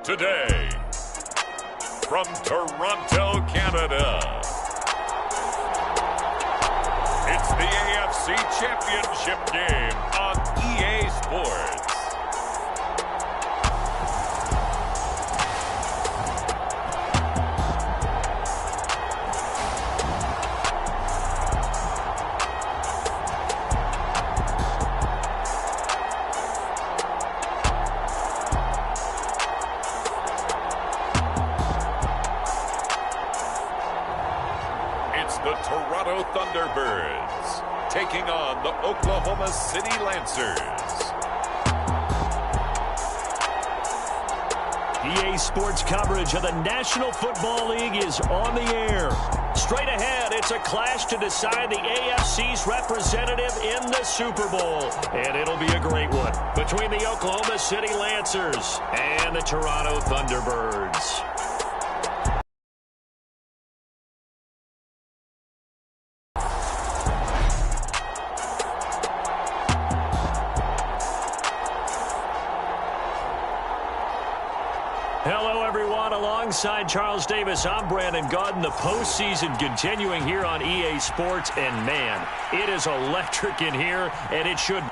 Today, from Toronto, Canada, it's the AFC Championship game on EA Sports. The Toronto Thunderbirds taking on the Oklahoma City Lancers. EA Sports coverage of the National Football League is on the air. Straight ahead, it's a clash to decide the AFC's representative in the Super Bowl. And it'll be a great one between the Oklahoma City Lancers and the Toronto Thunderbirds. Hello, everyone. Alongside Charles Davis, I'm Brandon Gaudin. The postseason continuing here on EA Sports. And, man, it is electric in here, and it should.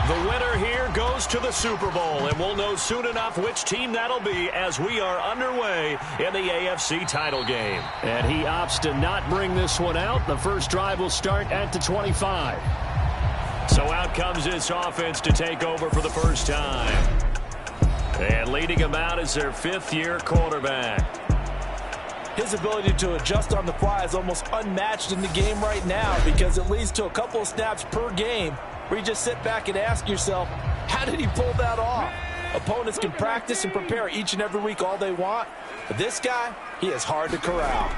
The winner here goes to the Super Bowl, and we'll know soon enough which team that'll be as we are underway in the AFC title game. And he opts to not bring this one out. The first drive will start at the 25. So out comes this offense to take over for the first time. And leading him out is their fifth-year quarterback. His ability to adjust on the fly is almost unmatched in the game right now because it leads to a couple of snaps per game where you just sit back and ask yourself, how did he pull that off? Opponents can practice and prepare each and every week all they want, but this guy, he is hard to corral.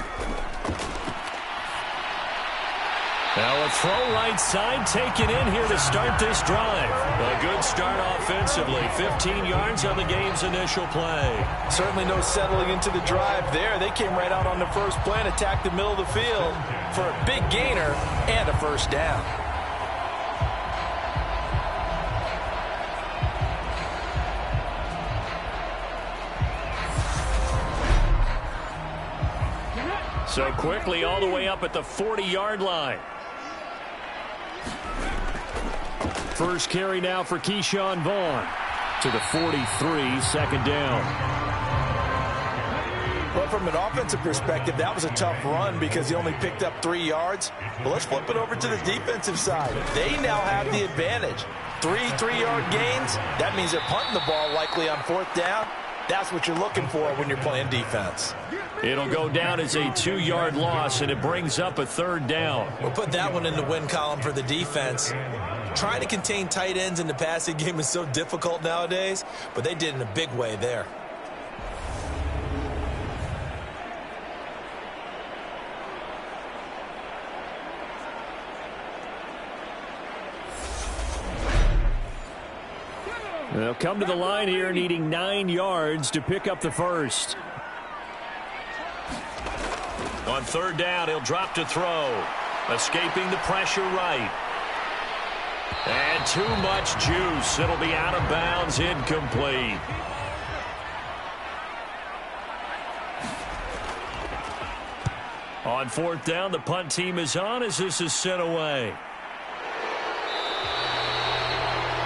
Now a throw right side taken in here to start this drive. A good start offensively. 15 yards on the game's initial play. Certainly no settling into the drive there. They came right out on the first play and attacked the middle of the field for a big gainer and a first down. So quickly all the way up at the 40-yard line. First carry now for Keyshawn Vaughn to the 43, second down. Well, from an offensive perspective, that was a tough run because he only picked up 3 yards. But let's flip it over to the defensive side. They now have the advantage. 3-3-yard gains, that means they're punting the ball likely on fourth down. That's what you're looking for when you're playing defense. It'll go down as a 2-yard loss, and it brings up a third down. We'll put that one in the win column for the defense. Trying to contain tight ends in the passing game is so difficult nowadays, but they did in a big way there. They'll come to the line here needing 9 yards to pick up the first. On third down, he'll drop to throw. Escaping the pressure right. And too much juice. It'll be out of bounds, incomplete. On fourth down, the punt team is on as this is sent away.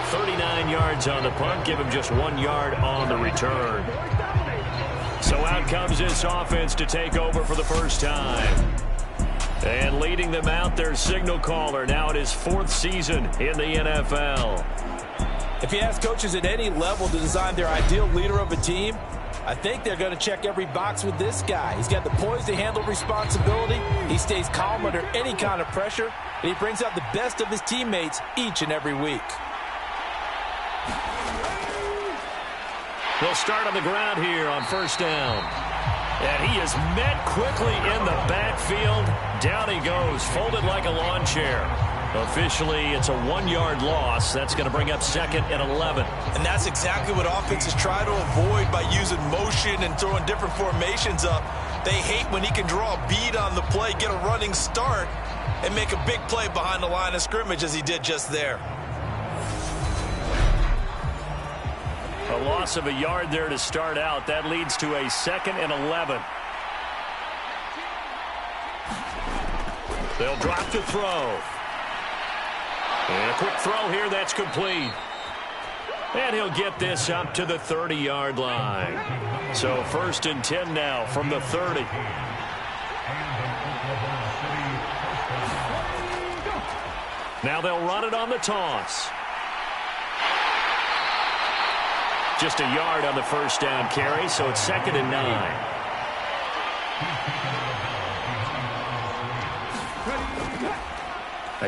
39 yards on the punt. Give him just 1 yard on the return. So out comes this offense to take over for the first time. And leading them out, their signal caller, now in his 4th season in the NFL. If you ask coaches at any level to design their ideal leader of a team, I think they're going to check every box with this guy. He's got the poise to handle responsibility. He stays calm under any kind of pressure, and he brings out the best of his teammates each and every week. They'll start on the ground here on first down. And he is met quickly in the backfield. Down he goes, folded like a lawn chair. Officially, it's a 1-yard loss. That's going to bring up second and 11. And that's exactly what offenses try to avoid by using motion and throwing different formations up. They hate when he can draw a bead on the play, get a running start, and make a big play behind the line of scrimmage as he did just there. A loss of a yard there to start out. That leads to a 2nd and 11. They'll drop to throw. And a quick throw here, that's complete. And he'll get this up to the 30-yard line. So 1st and 10 now from the 30. Now they'll run it on the toss. Just a yard on the 1st down carry, so it's 2nd and 9.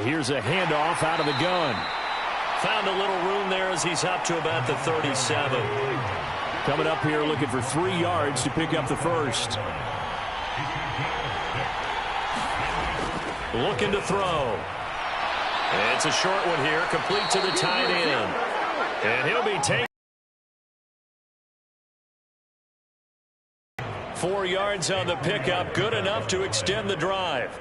Here's a handoff out of the gun. Found a little room there as he's up to about the 37. Coming up here looking for 3 yards to pick up the 1st. Looking to throw. And it's a short one here, complete to the tight end. And he'll be taken. 4 yards on the pickup, good enough to extend the drive.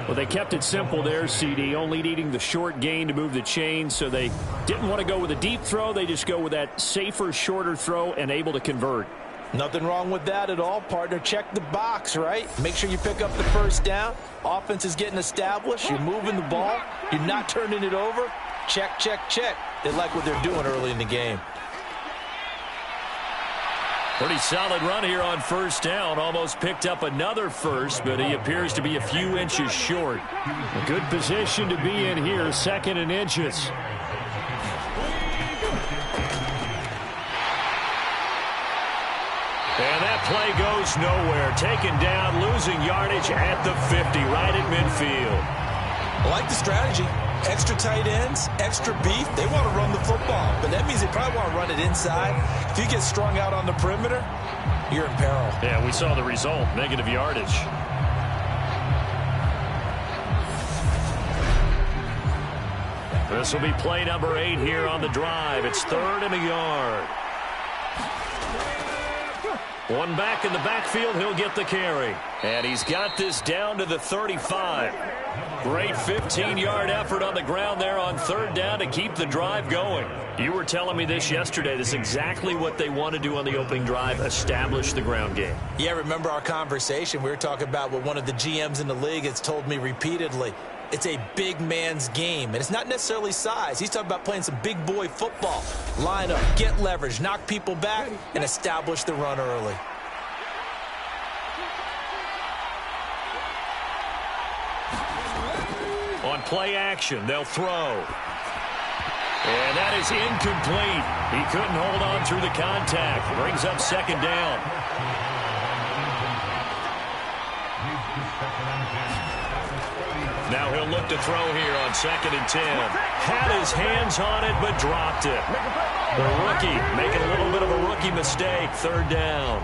Well, they kept it simple there, CD, only needing the short gain to move the chains, so they didn't want to go with a deep throw. They just go with that safer, shorter throw and able to convert. Nothing wrong with that at all, partner. Check the box, right? Make sure you pick up the 1st down. Offense is getting established. You're moving the ball. You're not turning it over. Check, check, check. They like what they're doing early in the game. Pretty solid run here on 1st down. Almost picked up another 1st, but he appears to be a few inches short. A good position to be in here, 2nd and inches. And that play goes nowhere. Taken down, losing yardage at the 50, right at midfield. I like the strategy. Extra tight ends, extra beef. They want to run the football, but that means they probably want to run it inside. If you get strung out on the perimeter, you're in peril. Yeah, we saw the result, negative yardage. This will be play number 8 here on the drive. It's 3rd and a yard. One back in the backfield, he'll get the carry. And he's got this down to the 35. Great 15-yard effort on the ground there on 3rd down to keep the drive going. You were telling me this yesterday. This is exactly what they want to do on the opening drive, establish the ground game. Yeah, remember our conversation. We were talking about what one of the GMs in the league has told me repeatedly. It's a big man's game, and it's not necessarily size. He's talking about playing some big boy football. Line up, get leverage, knock people back, and establish the run early. On play action, they'll throw. And that is incomplete. He couldn't hold on through the contact. Brings up 2nd down. Now he'll look to throw here on 2nd and 10. Had his hands on it, but dropped it. The rookie making a little bit of a rookie mistake. 3rd down.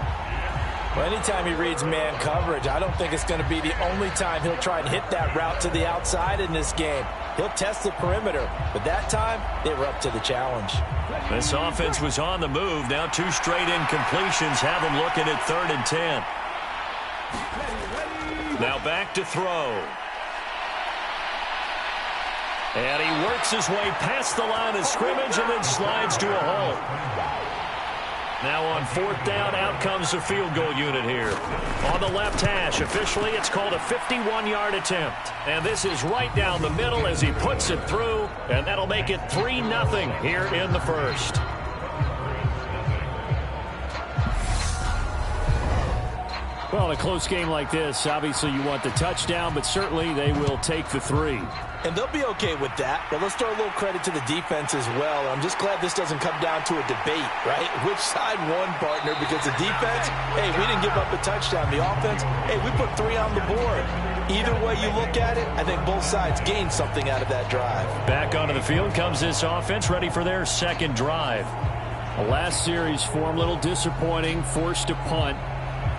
Well, anytime he reads man coverage, I don't think it's going to be the only time he'll try and hit that route to the outside in this game. He'll test the perimeter, but that time they were up to the challenge. This offense was on the move. Now 2 straight incompletions have him looking at 3rd and 10. Now back to throw. And he works his way past the line of scrimmage and then slides to a halt. Now on 4th down, out comes the field goal unit here. On the left hash, officially it's called a 51-yard attempt. And this is right down the middle as he puts it through, and that'll make it 3-0 here in the 1st. Well, in a close game like this, obviously you want the touchdown, but certainly they will take the 3. And they'll be okay with that. But let's throw a little credit to the defense as well. I'm just glad this doesn't come down to a debate, right? Which side won, partner? Because the defense, hey, we didn't give up a touchdown. The offense, hey, we put 3 on the board. Either way you look at it, I think both sides gained something out of that drive. Back onto the field comes this offense, ready for their 2nd drive. The last series for them, a little disappointing, forced to punt.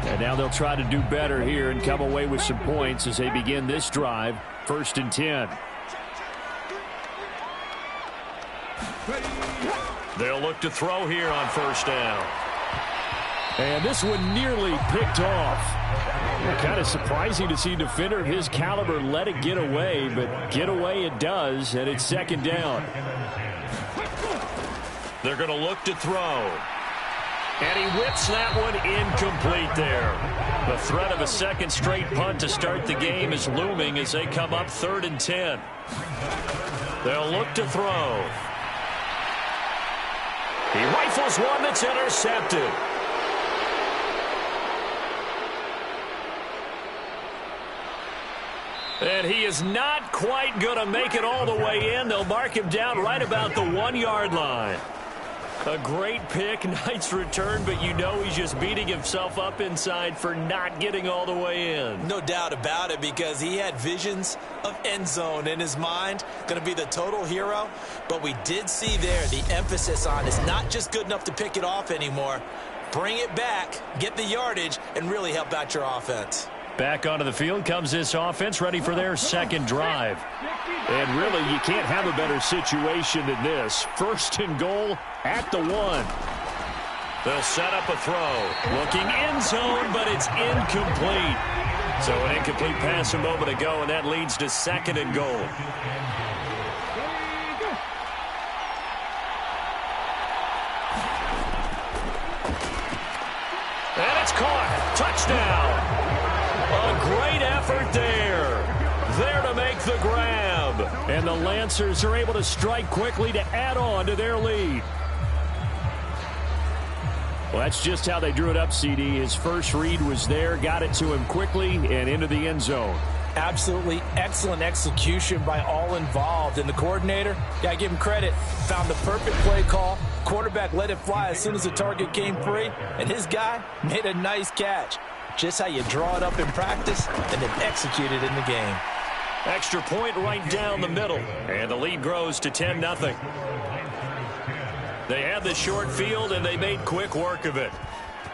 And now they'll try to do better here and come away with some points as they begin this drive. 1st and 10. They'll look to throw here on 1st down. And this one nearly picked off. Kind of surprising to see a defender of his caliber let it get away, but get away it does, and it's second down. They're going to look to throw. And he whips that one incomplete there. The threat of a second straight punt to start the game is looming as they come up 3rd and 10. They'll look to throw. He rifles one that's intercepted. And he is not quite going to make it all the way in. They'll mark him down right about the 1-yard line. A great pick, nice return, but you know he's just beating himself up inside for not getting all the way in. No doubt about it, because he had visions of end zone in his mind. Going to be the total hero. But we did see there the emphasis on it's not just good enough to pick it off anymore. Bring it back, get the yardage, and really help out your offense. Back onto the field comes this offense, ready for their second drive. And really, you can't have a better situation than this. 1st and goal at the 1. They'll set up a throw. Looking end zone, but it's incomplete. So an incomplete pass a moment ago, and that leads to 2nd and goal. And it's caught. Touchdown. A great effort there. There to make the grab. And the Lancers are able to strike quickly to add on to their lead. Well, that's just how they drew it up, CD. His first read was there, got it to him quickly, and into the end zone. Absolutely excellent execution by all involved. And the coordinator, got to give him credit, found the perfect play call. Quarterback let it fly as soon as the target came free, and his guy made a nice catch. Just how you draw it up in practice and then execute it in the game. Extra point right down the middle. And the lead grows to 10-0. They had the short field, and they made quick work of it.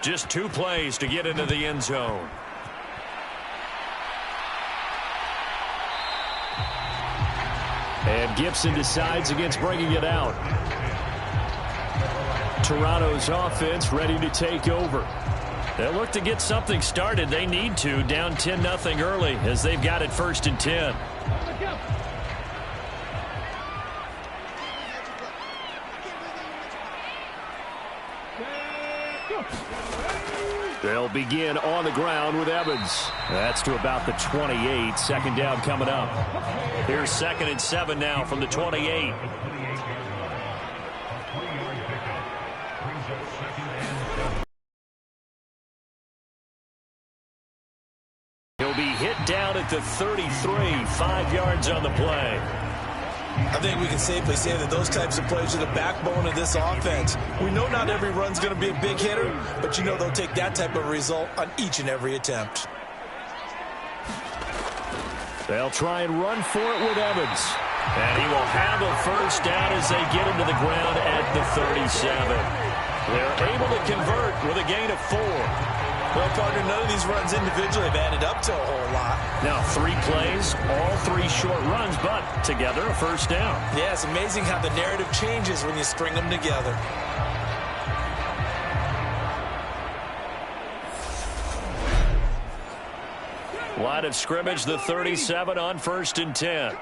Just 2 plays to get into the end zone. And Gibson decides against bringing it out. Toronto's offense ready to take over. They'll look to get something started. They need to, down 10-0 early as they've got it 1st and 10. They'll begin on the ground with Evans. That's to about the 28. 2nd down coming up. Here's 2nd and 7 now from the 28. He'll be hit down at the 33, 5 yards on the play. I think we can safely say that those types of plays are the backbone of this offense. We know not every run's going to be a big hitter, but you know they'll take that type of result on each and every attempt. They'll try and run for it with Evans. And he will have a 1st down as they get him to the ground at the 37. They're able to convert with a gain of 4. Well, partner, none of these runs individually have added up to a whole lot. Now 3 plays, all 3 short runs, but together a 1st down. Yeah, it's amazing how the narrative changes when you string them together. Line of scrimmage, the 37 on 1st and 10.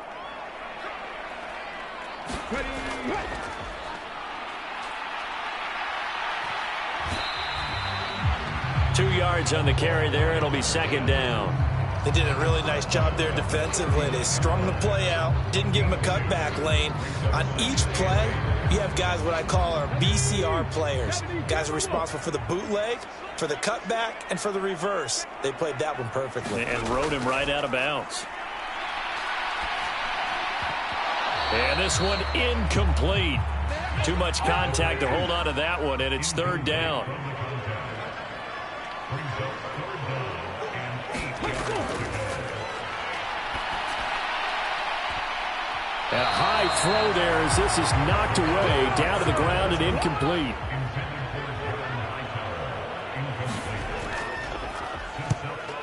2 yards on the carry there. It'll be 2nd down. They did a really nice job there defensively. They strung the play out, didn't give him a cutback lane. On each play, you have guys what I call our BCR players. Guys are responsible for the bootleg, for the cutback, and for the reverse. They played that one perfectly. And rode him right out of bounds. And this one incomplete. Too much contact to hold on to that one, and it's 3rd down. And a high throw there as this is knocked away, down to the ground and incomplete.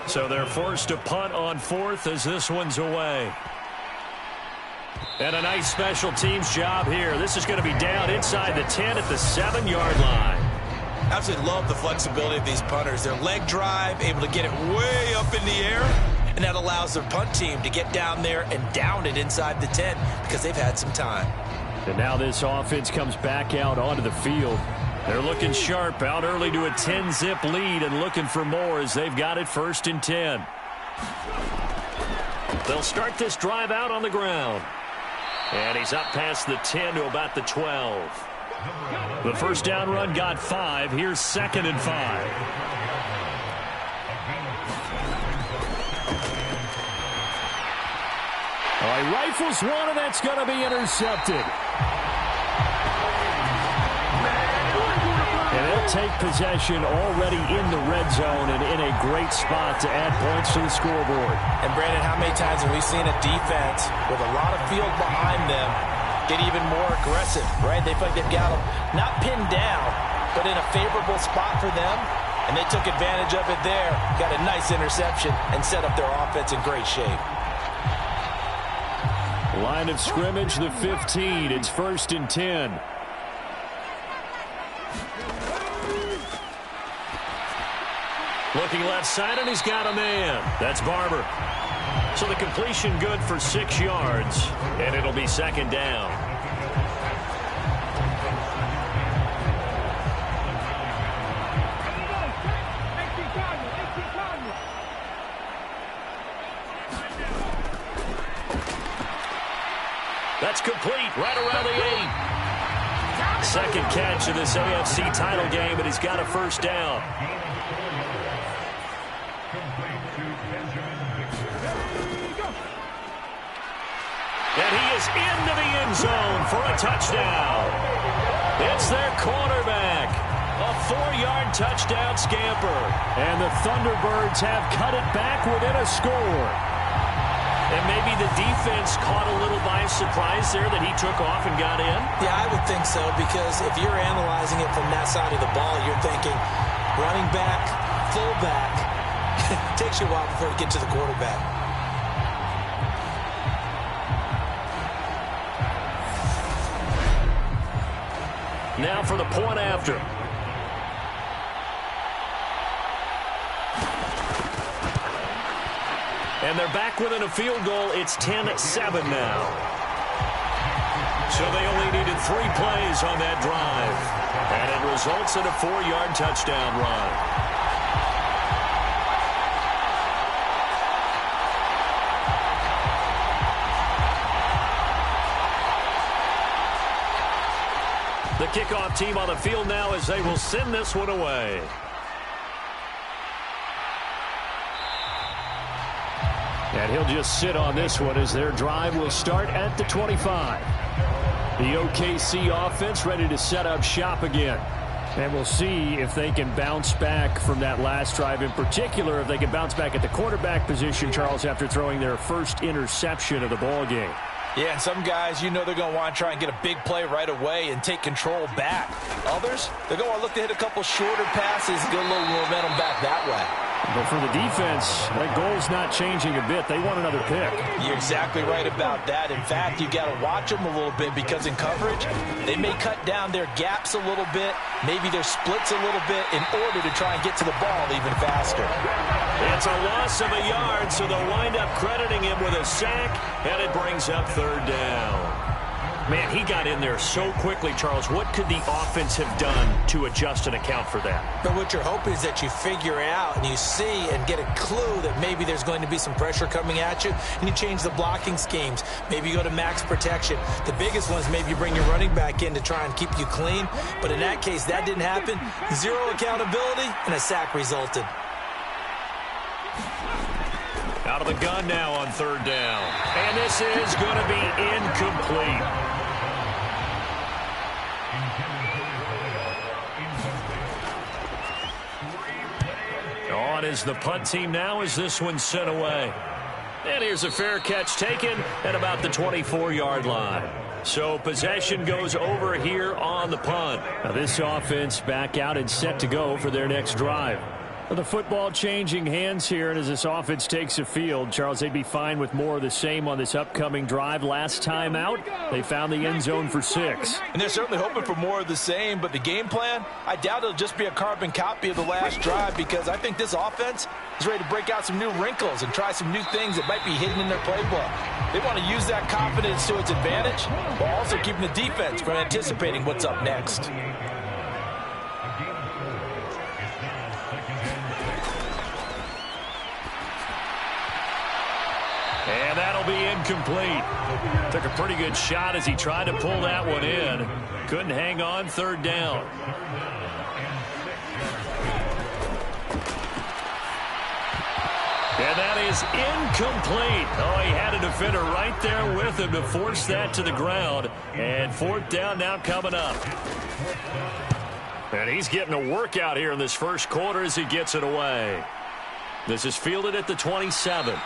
So they're forced to punt on 4th as this one's away. And a nice special teams job here. This is going to be down inside the 10 at the 7-yard line. absolutely love the flexibility of these punters. Their leg drive, able to get it way up in the air, and that allows their punt team to get down there and down it inside the 10 because they've had some time. And now this offense comes back out onto the field. They're looking sharp, out early to a 10-zip lead and looking for more as they've got it 1st and 10. They'll start this drive out on the ground. And he's up past the 10 to about the 12. The first down run got 5. Here's 2nd and 5. He rifles one, and that's going to be intercepted. And they'll take possession already in the red zone and in a great spot to add points to the scoreboard. And, Brandon, how many times have we seen a defense with a lot of field behind them get even more aggressive, right? They feel like they've got them not pinned down, but in a favorable spot for them, and they took advantage of it there, got a nice interception, and set up their offense in great shape. Line of scrimmage, the 15. It's 1st and 10. Looking left side, and he's got a man. That's Barber. So the completion good for 6 yards, and it'll be 2nd down. That's complete right around the 8. Second catch of this AFC title game, and he's got a 1st down. And he is into the end zone for a touchdown. It's their quarterback. A 4-yard touchdown scamper. And the Thunderbirds have cut it back within a score. And maybe the defense caught a little by surprise there that he took off and got in? Yeah, I would think so, because if you're analyzing it from that side of the ball, you're thinking running back, fullback. It takes you a while before you get to the quarterback. Now for the point after. And they're back within a field goal. It's 10-7 now. So they only needed 3 plays on that drive. And it results in a 4-yard touchdown run. The kickoff team on the field now as they will send this one away. And he'll just sit on this one as their drive will start at the 25. The OKC offense ready to set up shop again. And we'll see if they can bounce back from that last drive. In particular, if they can bounce back at the quarterback position, Charles, after throwing their first interception of the ball game. Yeah, some guys, you know they're going to want to try and get a big play right away and take control back. Others, they're going to look to hit a couple shorter passes and get a little momentum back that way. But for the defense, that goal's not changing a bit. They want another pick. You're exactly right about that. In fact, you've got to watch them a little bit because in coverage, they may cut down their gaps a little bit, maybe their splits a little bit in order to try and get to the ball even faster. It's a loss of a yard, so they'll wind up crediting him with a sack, and it brings up 3rd down. Man, he got in there so quickly, Charles. What could the offense have done to adjust and account for that? But what you're hoping is that you figure out and you see and get a clue that maybe there's going to be some pressure coming at you, and you change the blocking schemes. Maybe you go to max protection. The biggest one is maybe you bring your running back in to try and keep you clean. But in that case, that didn't happen. 0 accountability, and a sack resulted. Out of the gun now on 3rd down. And this is going to be incomplete. On is the punt team now as this one's sent away. And here's a fair catch taken at about the 24-yard line. So possession goes over here on the punt. Now this offense back out and set to go for their next drive. Well, the football changing hands here, and as this offense takes the field, Charles, they'd be fine with more of the same on this upcoming drive. Last time out, they found the end zone for 6. And they're certainly hoping for more of the same, but the game plan, I doubt it'll just be a carbon copy of the last drive, because I think this offense is ready to break out some new wrinkles and try some new things that might be hidden in their playbook. They want to use that confidence to its advantage, while also keeping the defense from anticipating what's up next. And that'll be incomplete. Took a pretty good shot as he tried to pull that one in. Couldn't hang on, 3rd down. And that is incomplete. Oh, he had a defender right there with him to force that to the ground. And 4th down now coming up. And he's getting a workout here in this first quarter as he gets it away. This is fielded at the 27.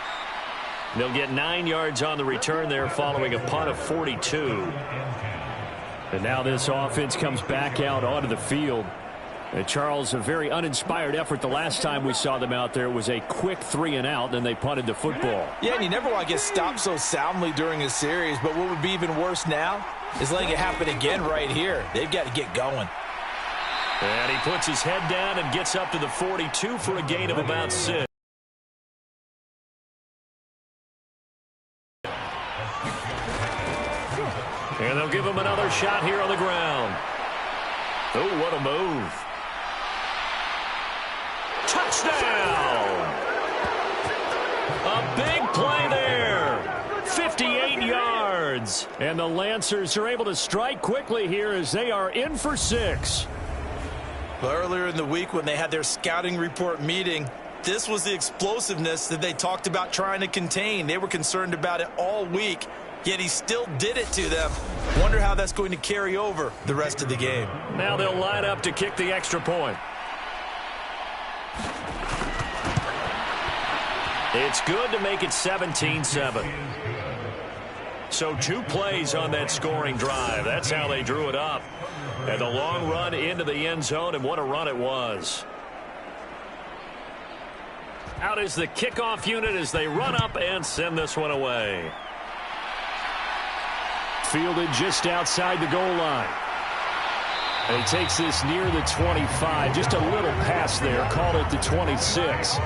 They'll get 9 yards on the return there following a punt of 42. And now this offense comes back out onto the field. And Charles, a very uninspired effort the last time we saw them out there was a quick 3-and-out, then they punted the football. Yeah, and you never want to get stopped so soundly during a series, but what would be even worse now is letting it happen again right here. They've got to get going. And he puts his head down and gets up to the 42 for a gain of about 6. And they'll give him another shot here on the ground. Oh, what a move. Touchdown! A big play there. 58 yards. And the Lancers are able to strike quickly here as they are in for 6. Well, earlier in the week when they had their scouting report meeting, this was the explosiveness that they talked about trying to contain. They were concerned about it all week. Yet he still did it to them. Wonder how that's going to carry over the rest of the game. Now they'll line up to kick the extra point. It's good to make it 17-7. So 2 plays on that scoring drive. That's how they drew it up. And the long run into the end zone, and what a run it was. Out is the kickoff unit as they run up and send this one away. Fielded just outside the goal line. And he takes this near the 25. Just a little pass there. Called it the 26.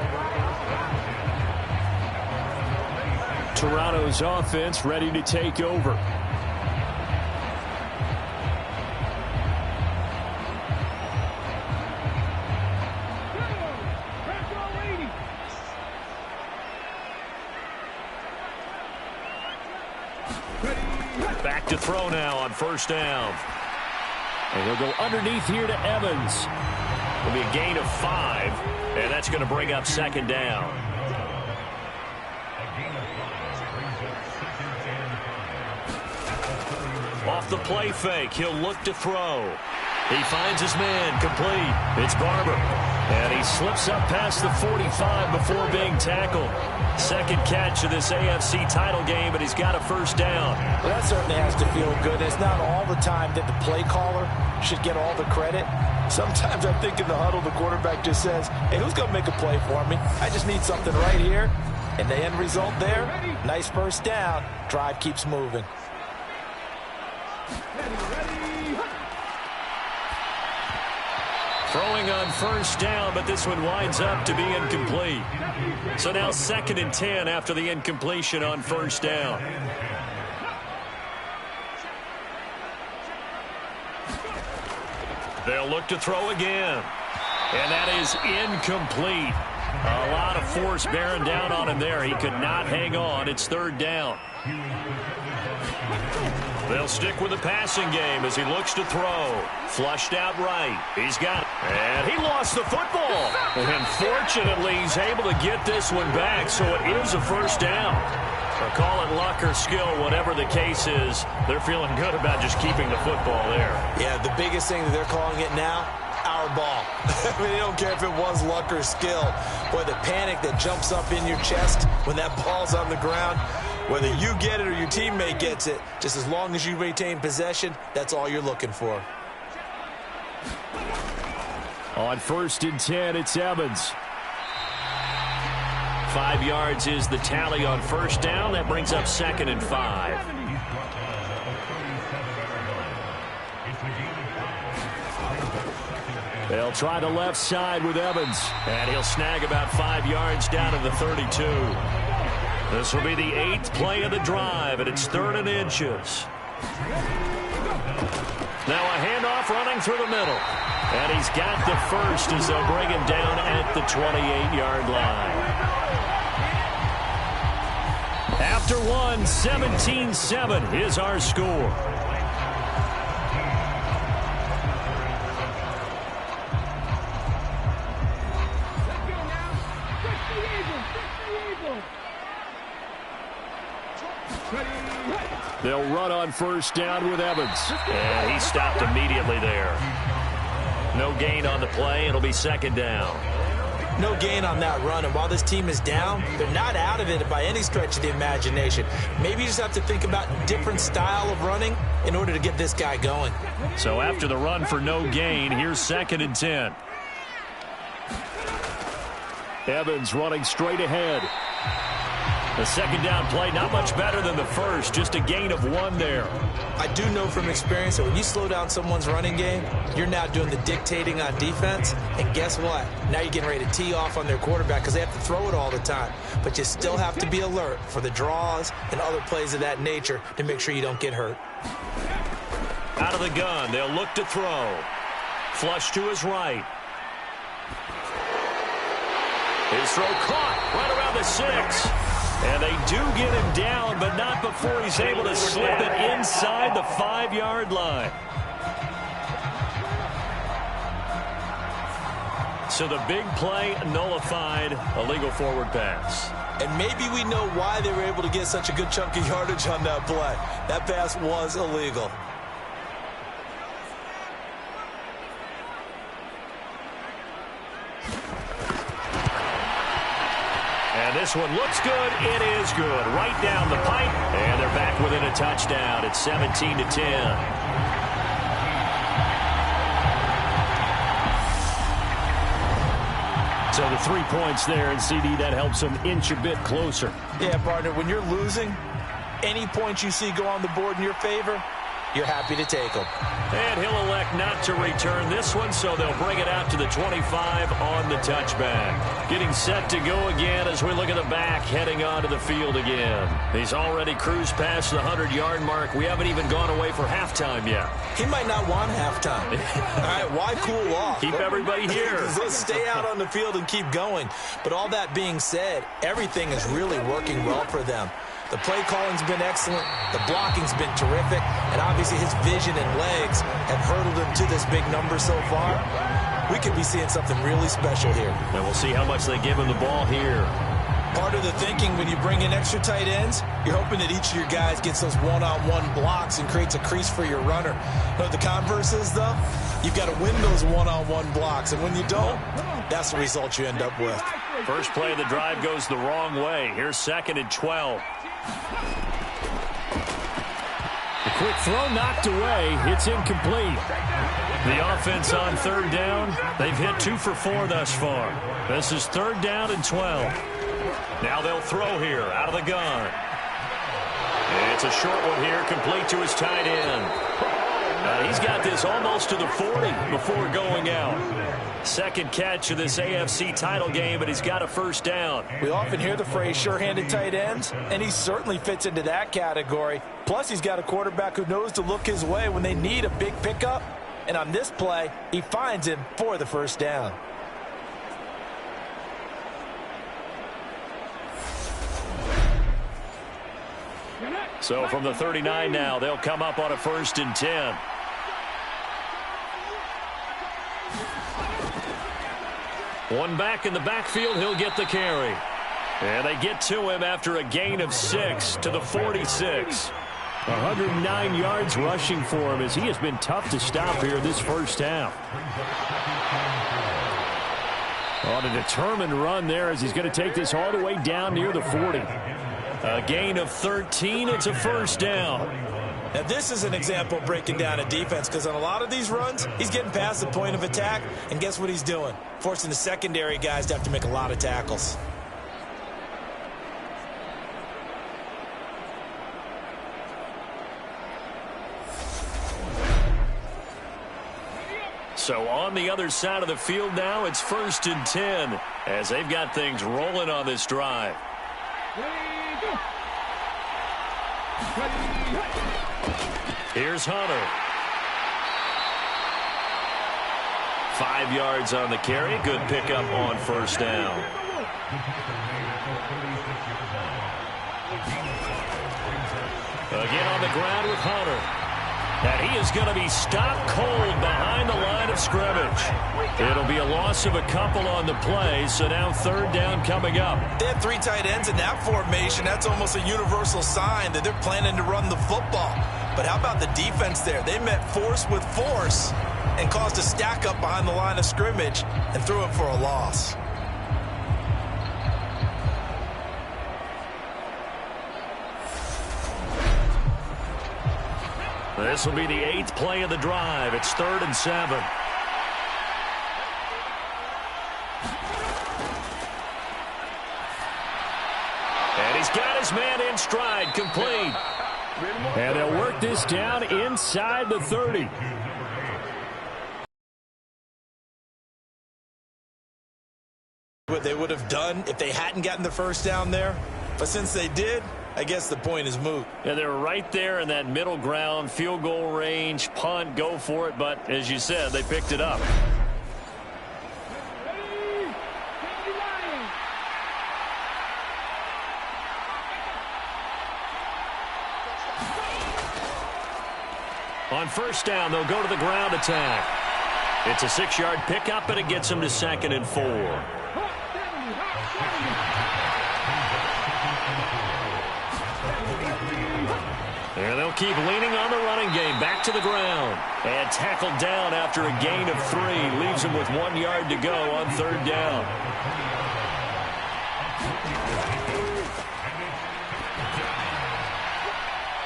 Toronto's offense ready to take over. Back to throw now on 1st down. And he'll go underneath here to Evans. It'll be a gain of 5, and that's going to bring up 2nd down. Off the play fake, he'll look to throw. He finds his man, complete. It's Barber. And he slips up past the 45 before being tackled. 2nd catch of this AFC title game, but he's got a 1st down. Well, that certainly has to feel good. It's not all the time that the play caller should get all the credit. Sometimes I think in the huddle, the quarterback just says, hey, who's going to make a play for me? I just need something right here. And the end result there, nice 1st down. Drive keeps moving. Throwing on 1st down, but this one winds up to be incomplete. So now 2nd and 10 after the incompletion on 1st down. They'll look to throw again. And that is incomplete. A lot of force bearing down on him there. He could not hang on. It's 3rd down. They'll stick with the passing game as he looks to throw. Flushed out right. He's got it. And he lost the football. And fortunately, he's able to get this one back, so it is a 1st down. Or call it luck or skill, whatever the case is. They're feeling good about just keeping the football there. Yeah, the biggest thing that they're calling it now, our ball. I mean, they don't care if it was luck or skill. Boy, the panic that jumps up in your chest when that ball's on the ground, whether you get it or your teammate gets it, just as long as you maintain possession, that's all you're looking for. On 1st and 10, it's Evans. 5 yards is the tally on first down. That brings up 2nd and 5. They'll try the left side with Evans. And he'll snag about 5 yards down to the 32. This will be the 8th play of the drive, and it's 3rd and inches. Now a handoff running through the middle. And he's got the first as they'll bring him down at the 28-yard line. After one, 17-7 is our score. They'll run on first down with Evans. And he stopped immediately there. No gain on the play. It'll be 2nd down. No gain on that run. And while this team is down, they're not out of it by any stretch of the imagination. Maybe you just have to think about a different style of running in order to get this guy going. So after the run for no gain, here's 2nd and 10. Evans running straight ahead. The 2nd down play, not much better than the first, just a gain of 1 there. I do know from experience that when you slow down someone's running game, you're now doing the dictating on defense. And guess what? Now you're getting ready to tee off on their quarterback because they have to throw it all the time. But you still have to be alert for the draws and other plays of that nature to make sure you don't get hurt. Out of the gun, they'll look to throw. Flush to his right. His throw caught right around the 6. And they do get him down, but not before he's able to slip it inside the 5-yard line. So the big play nullified, a legal forward pass. And maybe we know why they were able to get such a good chunk of yardage on that play. That pass was illegal. And this one looks good. It is good. Right down the pipe. And they're back within a touchdown. It's 17-10. So the 3 points there, and CD, that helps them inch a bit closer. Yeah, partner, when you're losing, any points you see go on the board in your favor, you're happy to take them. And he'll elect not to return this one, so they'll bring it out to the 25 on the touchback. Getting set to go again as we look at the back, heading onto the field again. He's already cruised past the 100-yard mark. We haven't even gone away for halftime yet. He might not want halftime. All right, why cool off? Keep everybody here. Let's stay out on the field and keep going. But all that being said, everything is really working well for them. The play calling's been excellent. The blocking's been terrific. And obviously his vision and legs have hurdled him to this big number so far. We could be seeing something really special here. And we'll see how much they give him the ball here. Part of the thinking when you bring in extra tight ends, you're hoping that each of your guys gets those one-on-one blocks and creates a crease for your runner. You know, the converse is, though, you've got to win those one-on-one blocks. And when you don't, that's the result you end up with. First play of the drive goes the wrong way. Here's 2nd and 12. The quick throw knocked away. It's incomplete. The offense on 3rd down. They've hit 2 for 4 thus far. This is 3rd down and 12. Now they'll throw here out of the gun. It's a short one here, complete to his tight end. He's got this almost to the 40 before going out. Second catch of this AFC title game, and he's got a first down. We often hear the phrase sure-handed tight ends, and he certainly fits into that category. Plus, he's got a quarterback who knows to look his way when they need a big pickup. And on this play, he finds him for the first down. So from the 39 now, they'll come up on a 1st and 10. One back in the backfield, he'll get the carry. And they get to him after a gain of 6 to the 46. 109 yards rushing for him as he has been tough to stop here this first half. On a determined run there as he's going to take this all the way down near the 40. A gain of 13. It's a first down. Now, this is an example of breaking down a defense because on a lot of these runs, he's getting past the point of attack, and guess what he's doing? Forcing the secondary guys to have to make a lot of tackles. So on the other side of the field now, it's 1st and 10 as they've got things rolling on this drive. Here's Hunter. 5 yards on the carry. Good pickup on 1st down. Again on the ground with Hunter. And he is going to be stopped cold behind the line of scrimmage. It'll be a loss of a couple on the play, so now 3rd down coming up. They have 3 tight ends in that formation. That's almost a universal sign that they're planning to run the football. But how about the defense there? They met force with force and caused a stack up behind the line of scrimmage and threw it for a loss. This will be the 8th play of the drive. It's 3rd and 7. And he's got his man in stride, complete. And they'll work this down inside the 30. What they would have done if they hadn't gotten the 1st down there. But since they did, I guess the point is moot. Yeah, they're right there in that middle ground, field goal range, punt, go for it. But as you said, they picked it up. On 1st down, they'll go to the ground attack. It's a 6-yard pickup, and it gets them to 2nd and 4. And they'll keep leaning on the running game. Back to the ground. And tackled down after a gain of 3. Leaves him with 1 yard to go on 3rd down.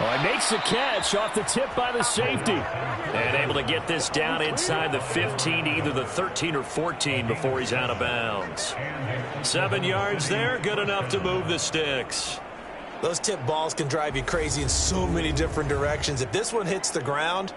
Well, he makes the catch off the tip by the safety. And able to get this down inside the 15, either the 13 or 14 before he's out of bounds. 7 yards there, good enough to move the sticks. Those tip balls can drive you crazy in so many different directions. If this one hits the ground,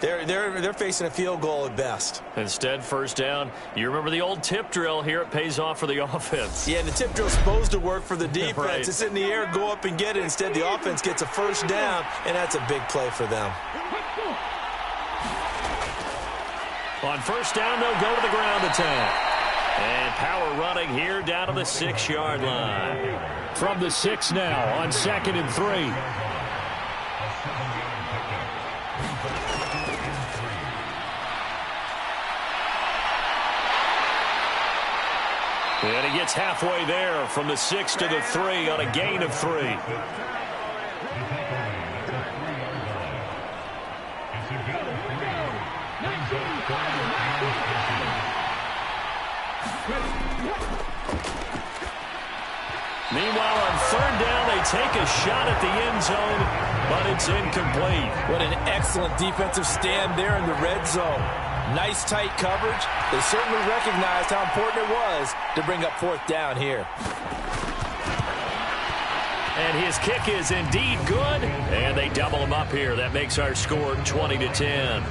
they're facing a field goal at best. Instead, 1st down. You remember the old tip drill here. It pays off for the offense. Yeah, and the tip drill's supposed to work for the defense. Right. It's in the air, go up and get it. Instead, the offense gets a 1st down, and that's a big play for them. On 1st down, they'll go to the ground attack. And power running here down to the 6-yard line. From the 6 now on 2nd and 3. And he gets halfway there from the 6 to the 3 on a gain of 3. Meanwhile, on 3rd down, they take a shot at the end zone, but it's incomplete. What an excellent defensive stand there in the red zone. Nice tight coverage. They certainly recognized how important it was to bring up 4th down here. And his kick is indeed good, and they double him up here. That makes our score 20-10.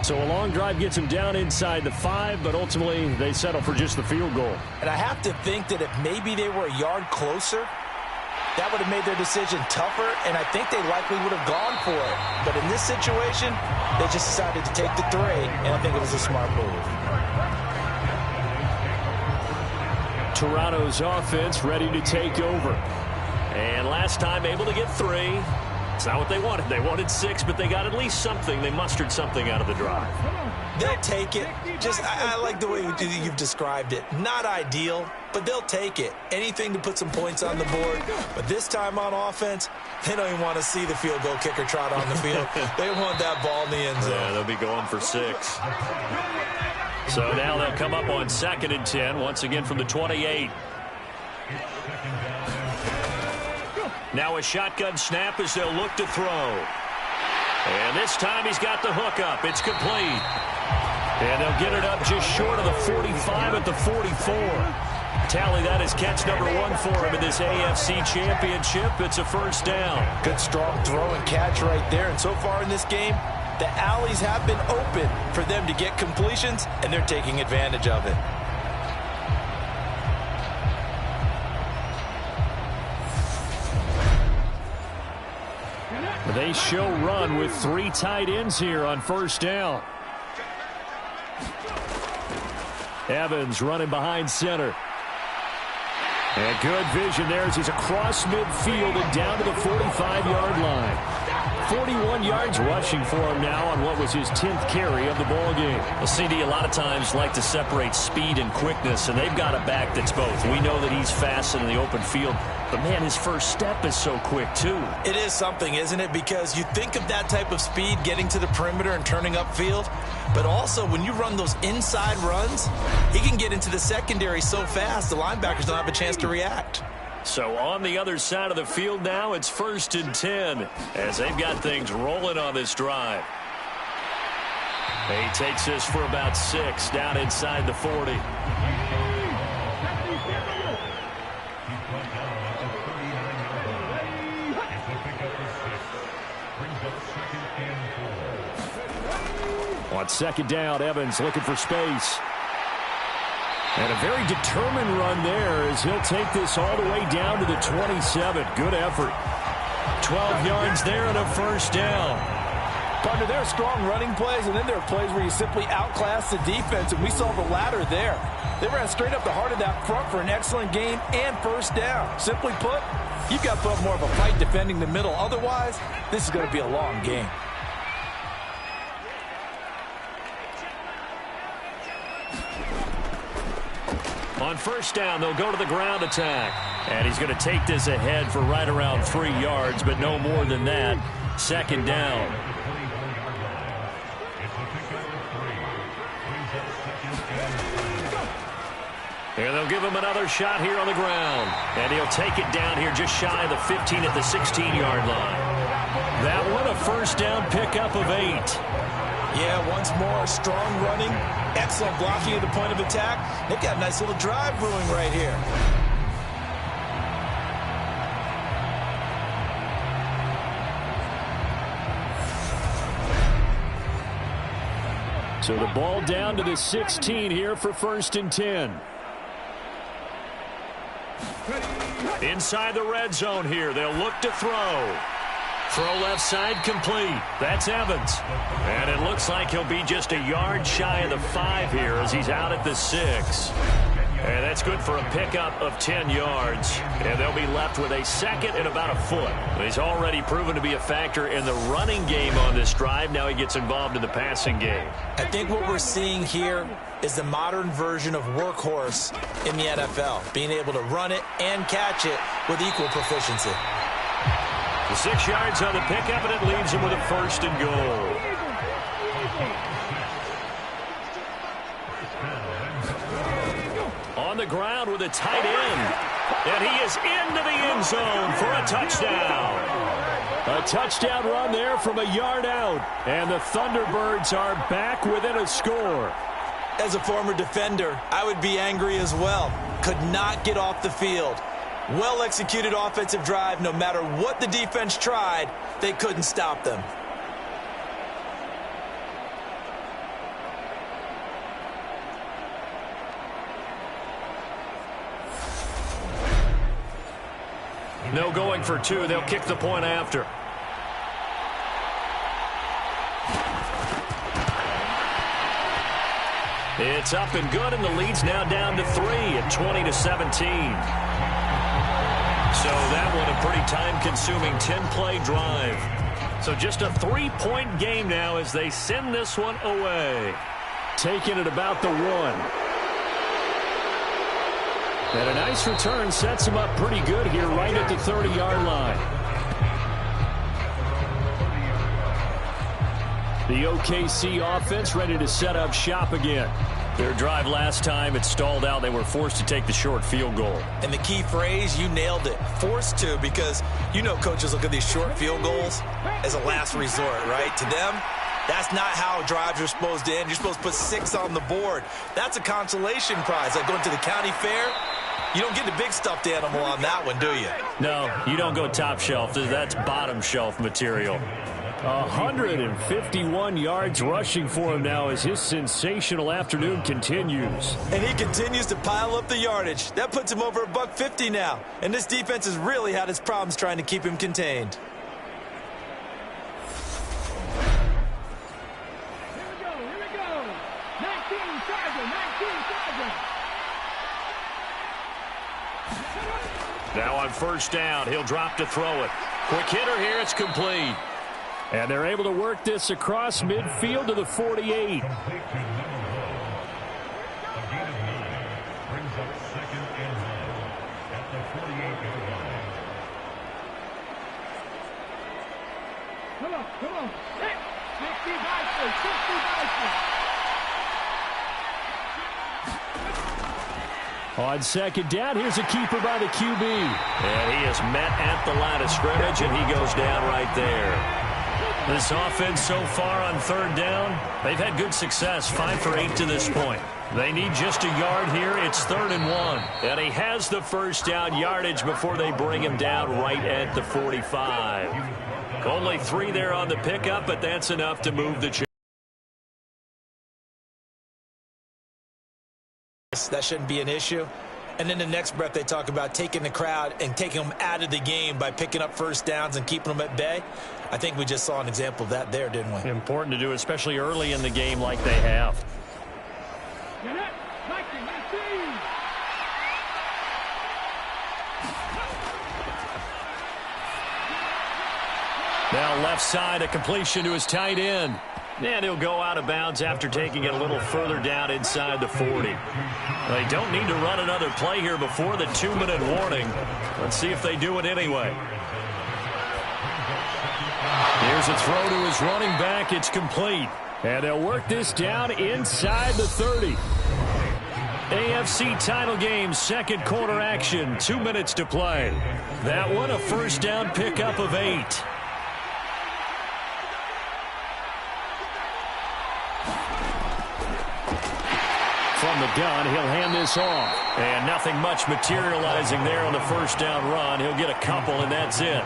So a long drive gets him down inside the 5, but ultimately they settle for just the field goal. And I have to think that if maybe they were a yard closer, that would have made their decision tougher, and I think they likely would have gone for it. But in this situation, they just decided to take the 3, and I think it was a smart move. Toronto's offense ready to take over. And last time able to get 3. It's not what they wanted. They wanted 6, but they got at least something. They mustered something out of the drive. They'll take it. I like the way you've described it. Not ideal, but they'll take it. Anything to put some points on the board. But this time on offense, they don't even want to see the field goal kicker trot on the field. They want that ball in the end zone. Yeah, they'll be going for 6. So now they'll come up on 2nd and 10, once again from the 28. Now a shotgun snap as they'll look to throw. And this time he's got the hook up. It's complete. And they'll get it up just short of the 45 at the 44. Tally that is catch number 1 for him in this AFC championship. It's a first down. Good strong throw and catch right there. And so far in this game, the alleys have been open for them to get completions, and they're taking advantage of it. They show run with 3 tight ends here on first down. Evans running behind center. And good vision there as he's across midfield and down to the 45-yard line. 41 yards rushing for him now on what was his 10th carry of the ball game. Well, CD, a lot of times like to separate speed and quickness, and they've got a back that's both. We know that he's fast in the open field, but, man, his first step is so quick, too. It is something, isn't it? Because you think of that type of speed getting to the perimeter and turning upfield, but also when you run those inside runs, he can get into the secondary so fast the linebackers don't have a chance to react. So on the other side of the field now, it's 1st and 10 as they've got things rolling on this drive. He takes this for about 6 down inside the 40. On 2nd down, Evans looking for space. And a very determined run there as he'll take this all the way down to the 27. Good effort. 12 yards there and a first down. Partner, there are strong running plays, and then there are plays where you simply outclass the defense, and we saw the latter there. They ran straight up the heart of that front for an excellent gain and first down. Simply put, you've got to put up more of a fight defending the middle. Otherwise, this is going to be a long game. On first down, they'll go to the ground attack. And he's going to take this ahead for right around 3 yards, but no more than that. 2nd down. And they'll give him another shot here on the ground. And he'll take it down here just shy of the 15 at the 16-yard line. That one a first down pickup of 8. Yeah, once more, strong running, excellent blocking at the point of attack. They've got a nice little drive brewing right here. So the ball down to the 16 here for 1st and 10. Inside the red zone here, they'll look to throw. Throw left side complete. That's Evans. And it looks like he'll be just a yard shy of the 5 here as he's out at the 6. And that's good for a pickup of 10 yards. And they'll be left with a 2nd and about a foot. He's already proven to be a factor in the running game on this drive. Now he gets involved in the passing game. I think what we're seeing here is the modern version of workhorse in the NFL. Being able to run it and catch it with equal proficiency. The 6 yards on the pickup, and it leaves him with a 1st and goal. On the ground with a tight end. And he is into the end zone for a touchdown. A touchdown run there from a yard out. And the Thunderbirds are back within a score. As a former defender, I would be angry as well. Could not get off the field. Well-executed offensive drive. No matter what the defense tried, they couldn't stop them. No going for 2. They'll kick the point after. It's up and good, and the lead's now down to 3 at 20-17. So that one a pretty time-consuming 10-play drive. So just a 3-point game now as they send this one away. Taking it about the 1. And a nice return sets him up pretty good here right at the 30-yard line. The OKC offense ready to set up shop again. Their drive last time, it stalled out. They were forced to take the short field goal. And the key phrase, you nailed it, forced to, because you know coaches look at these short field goals as a last resort, right? To them, That's not how drives are supposed to end. You're supposed to put 6 on the board. That's a consolation prize. Like going to the county fair, you don't get the big stuffed animal on that one, do you? No, you don't go top shelf. That's bottom shelf material. 151 yards rushing for him now as his sensational afternoon continues. And he continues to pile up the yardage. That puts him over $150 now. And this defense has really had its problems trying to keep him contained. Here we go. 19 Charger. Now on first down, he'll drop to throw it. Quick hitter here, it's complete. And they're able to work this across midfield to the 48. Come on. 60 On second down, here's a keeper by the QB. And he is met at the line of scrimmage, and he goes down right there. This offense so far on third down, they've had good success, 5 for 8 to this point. They need just a yard here. It's 3rd and 1. And he has the first down yardage before they bring him down right at the 45. Only 3 there on the pickup, but that's enough to move the chain. That shouldn't be an issue. And then the next breath they talk about taking the crowd and taking them out of the game by picking up first downs and keeping them at bay. I think we just saw an example of that there, didn't we? Important to do, especially early in the game like they have. Now left side, a completion to his tight end. And he'll go out of bounds after taking it a little further down inside the 40. They don't need to run another play here before the 2-minute warning. Let's see if they do it anyway. Here's a throw to his running back. It's complete. And they'll work this down inside the 30. AFC title game, second quarter action. 2 minutes to play. That one, a first down pickup of 8. From the gun, he'll hand this off. And nothing much materializing there on the first down run. He'll get a couple, and that's it.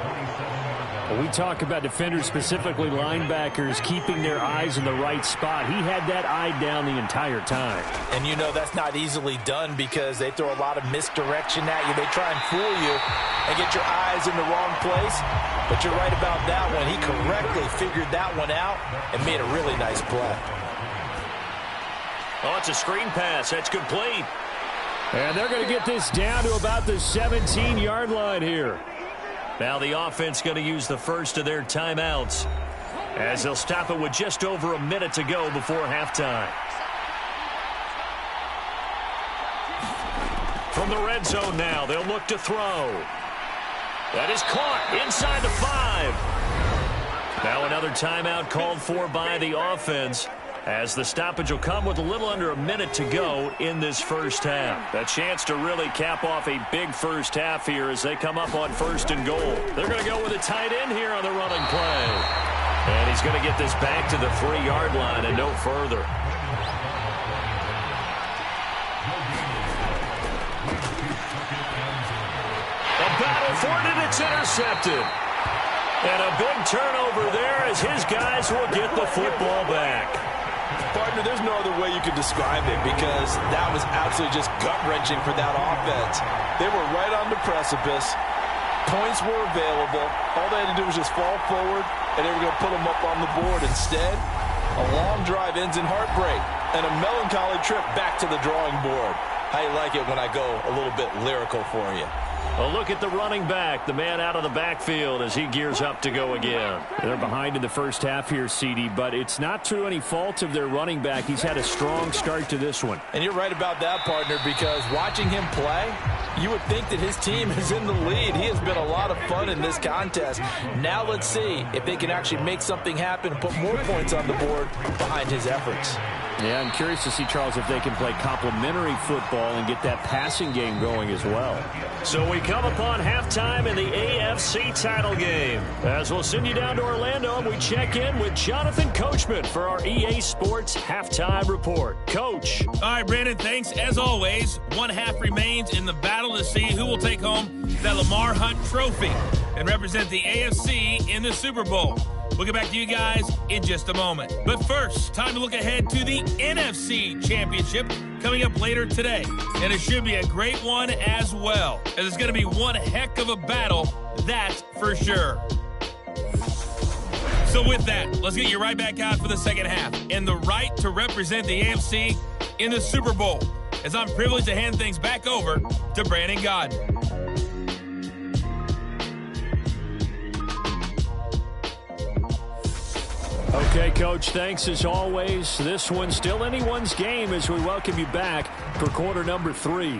We talk about defenders, specifically linebackers, keeping their eyes in the right spot. He had that eye down the entire time. And you know that's not easily done because they throw a lot of misdirection at you. They try and fool you and get your eyes in the wrong place. But you're right about that one. He correctly figured that one out and made a really nice play. Oh, it's a screen pass. That's complete. And they're going to get this down to about the 17-yard line here. Now the offense going to use the first of their timeouts as they'll stop it with just over a minute to go before halftime. From the red zone now, they'll look to throw. That is caught inside the 5. Now another timeout called for by the offense, as the stoppage will come with a little under a minute to go in this first half. A chance to really cap off a big first half here as they come up on 1st and goal. They're going to go with a tight end here on the running play. And he's going to get this back to the 3-yard line and no further. A battle for it, and it's intercepted. And a big turnover there as his guys will get the football back. Partner, there's no other way you could describe it because that was absolutely just gut-wrenching for that offense. They were right on the precipice. Points were available. All they had to do was just fall forward, and they were going to put them up on the board. Instead, a long drive ends in heartbreak and a melancholy trip back to the drawing board. How you like it when I go a little bit lyrical for you? A look at the running back, the man out of the backfield as he gears up to go again. They're behind in the first half here, CD, but it's not through any fault of their running back. He's had a strong start to this one. And you're right about that, partner, because watching him play, you would think that his team is in the lead. He has been a lot of fun in this contest. Now let's see if they can actually make something happen and put more points on the board behind his efforts. Yeah, I'm curious to see, Charles, if they can play complementary football and get that passing game going as well. So we come upon halftime in the AFC title game. As we'll send you down to Orlando, and we check in with Jonathan Coachman for our EA Sports Halftime Report. Coach. All right, Brandon, thanks. As always, one half remains in the battle to see who will take home that Lamar Hunt trophy and represent the AFC in the Super Bowl. We'll get back to you guys in just a moment. But first, time to look ahead to the NFC Championship coming up later today. And it should be a great one as well, as it's going to be one heck of a battle, that's for sure. So with that, let's get you right back out for the second half and the right to represent the AFC in the Super Bowl, as I'm privileged to hand things back over to Brandon Godden. Okay, Coach, thanks as always. This one's still anyone's game as we welcome you back for quarter number 3.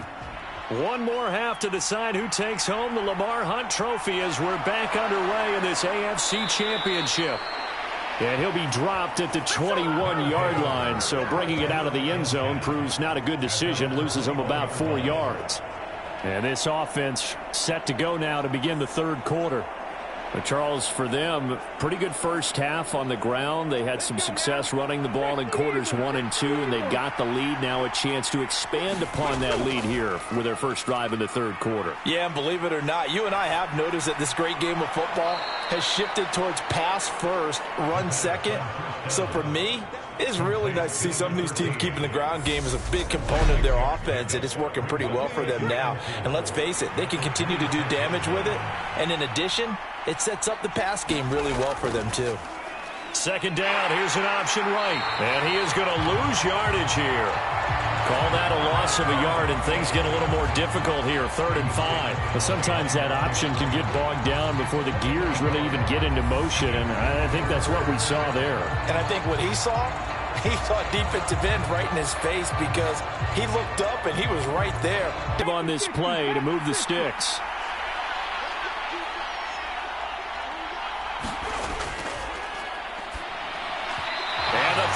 One more half to decide who takes home the Lamar Hunt trophy as we're back underway in this AFC Championship. And he'll be dropped at the 21-yard line, so bringing it out of the end zone proves not a good decision, loses him about 4 yards. And this offense set to go now to begin the third quarter. But Charles, for them, pretty good first half on the ground. They had some success running the ball in quarters 1 and 2, and they've got the lead. Now a chance to expand upon that lead here with their first drive in the third quarter. Yeah, and believe it or not, you and I have noticed that this great game of football has shifted towards pass first, run second. So for me, it's really nice to see some of these teams keeping the ground game as a big component of their offense, and it's working pretty well for them now. And let's face it, they can continue to do damage with it. And in addition, it sets up the pass game really well for them, too. Second down, here's an option right. And he is going to lose yardage here. Call that a loss of a yard, and things get a little more difficult here, 3rd and 5. But sometimes that option can get bogged down before the gears really even get into motion, and I think that's what we saw there. And I think what he saw defensive end right in his face, because he looked up and he was right there. On this play to move the sticks.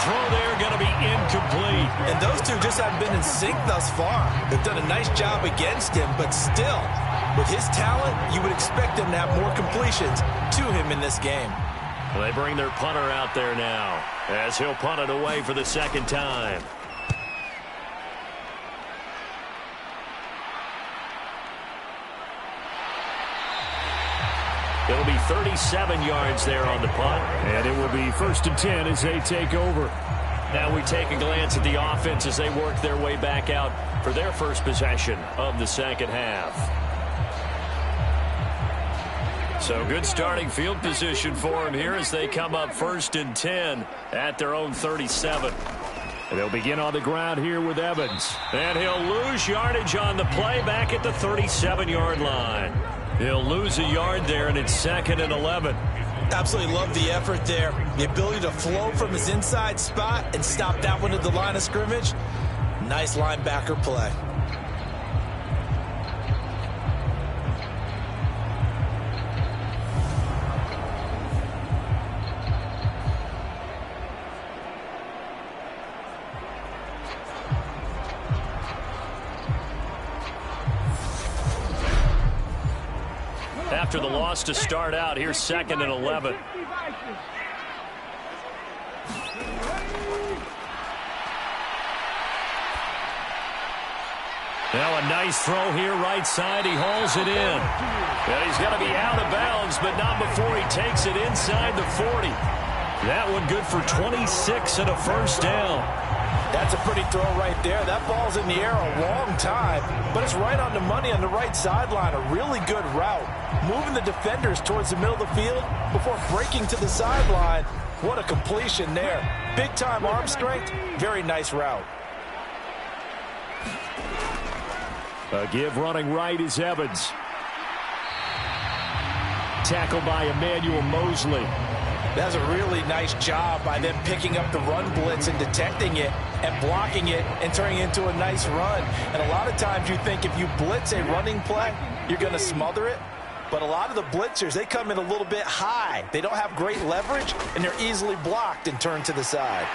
Throw there going to be incomplete. And those two just haven't been in sync thus far. They've done a nice job against him, but still, with his talent, you would expect them to have more completions to him in this game. Well, they bring their punter out there now as he'll punt it away for the second time. It'll be 37 yards there on the punt. And it will be 1st and 10 as they take over. Now we take a glance at the offense as they work their way back out for their first possession of the second half. So good starting field position for them here as they come up 1st and 10 at their own 37. And they'll begin on the ground here with Evans. And he'll lose yardage on the play back at the 37-yard line. He'll lose a yard there, and it's 2nd and 11. Absolutely love the effort there. The ability to flow from his inside spot and stop that one at the line of scrimmage. Nice linebacker play. After the loss to start out, here's 2nd and 11. Now a nice throw here right side. He hauls it in. And he's going to be out of bounds, but not before he takes it inside the 40. That one good for 26 and a first down. That's a pretty throw right there. That ball's in the air a long time, but it's right on the money on the right sideline. A really good route. Moving the defenders towards the middle of the field before breaking to the sideline. What a completion there. Big-time arm strength. Very nice route. A give running right is Evans. Tackled by Emmanuel Mosley. That's a really nice job by them picking up the run blitz and detecting it and blocking it and turning it into a nice run. And a lot of times you think if you blitz a running play, you're going to smother it. But a lot of the blitzers, they come in a little bit high. They don't have great leverage, and they're easily blocked and turned to the side.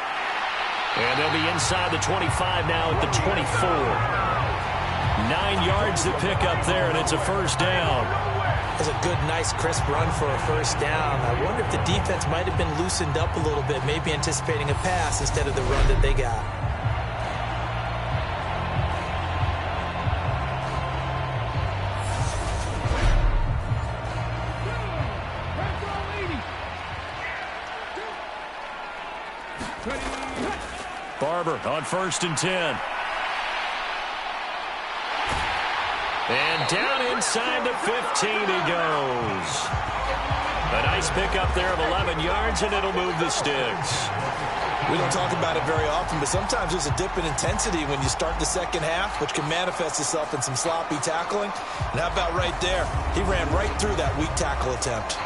And they'll be inside the 25 now at the 24. 9 yards to pick up there, and it's a first down. That's a good, nice, crisp run for a first down. I wonder if the defense might have been loosened up a little bit, maybe anticipating a pass instead of the run that they got. Barber on 1st and 10. And down inside the 15 he goes. A nice pickup there of 11 yards, and it'll move the sticks. We don't talk about it very often, but sometimes there's a dip in intensity when you start the second half, which can manifest itself in some sloppy tackling. And how about right there? He ran right through that weak tackle attempt.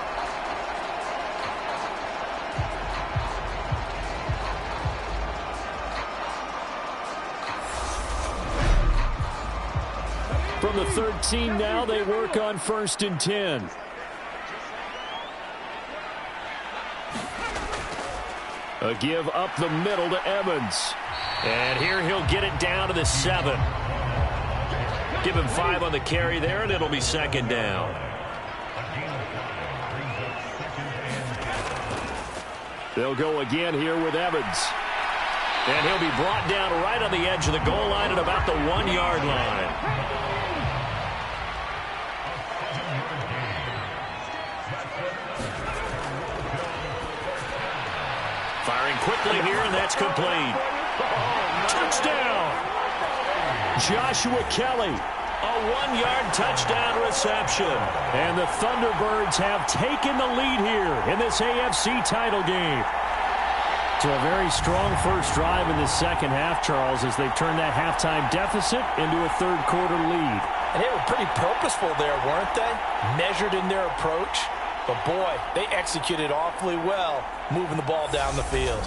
From the 13 now, they work on 1st and 10. A give up the middle to Evans. And here he'll get it down to the 7. Give him 5 on the carry there, and it'll be 2nd down. They'll go again here with Evans. And he'll be brought down right on the edge of the goal line at about the 1-yard line. Firing quickly here, and that's complete. Touchdown! Joshua Kelly, a 1-yard touchdown reception. And the Thunderbirds have taken the lead here in this AFC title game. To a very strong first drive in the second half, Charles, as they've turned that halftime deficit into a third-quarter lead. And they were pretty purposeful there, weren't they? Measured in their approach. But, boy, they executed awfully well, moving the ball down the field.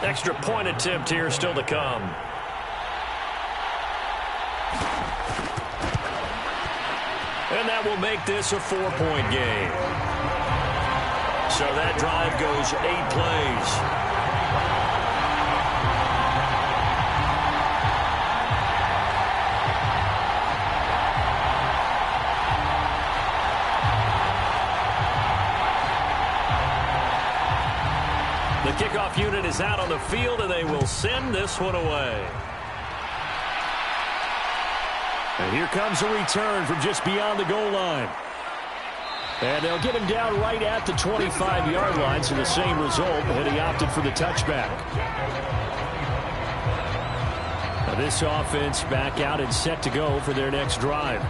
Extra point attempt here still to come. And that will make this a 4-point game. So that drive goes 8 plays. The kickoff unit is out on the field, and they will send this one away. And here comes a return from just beyond the goal line. And they'll get him down right at the 25-yard line, so the same result, and he opted for the touchback. Now this offense back out and set to go for their next drive.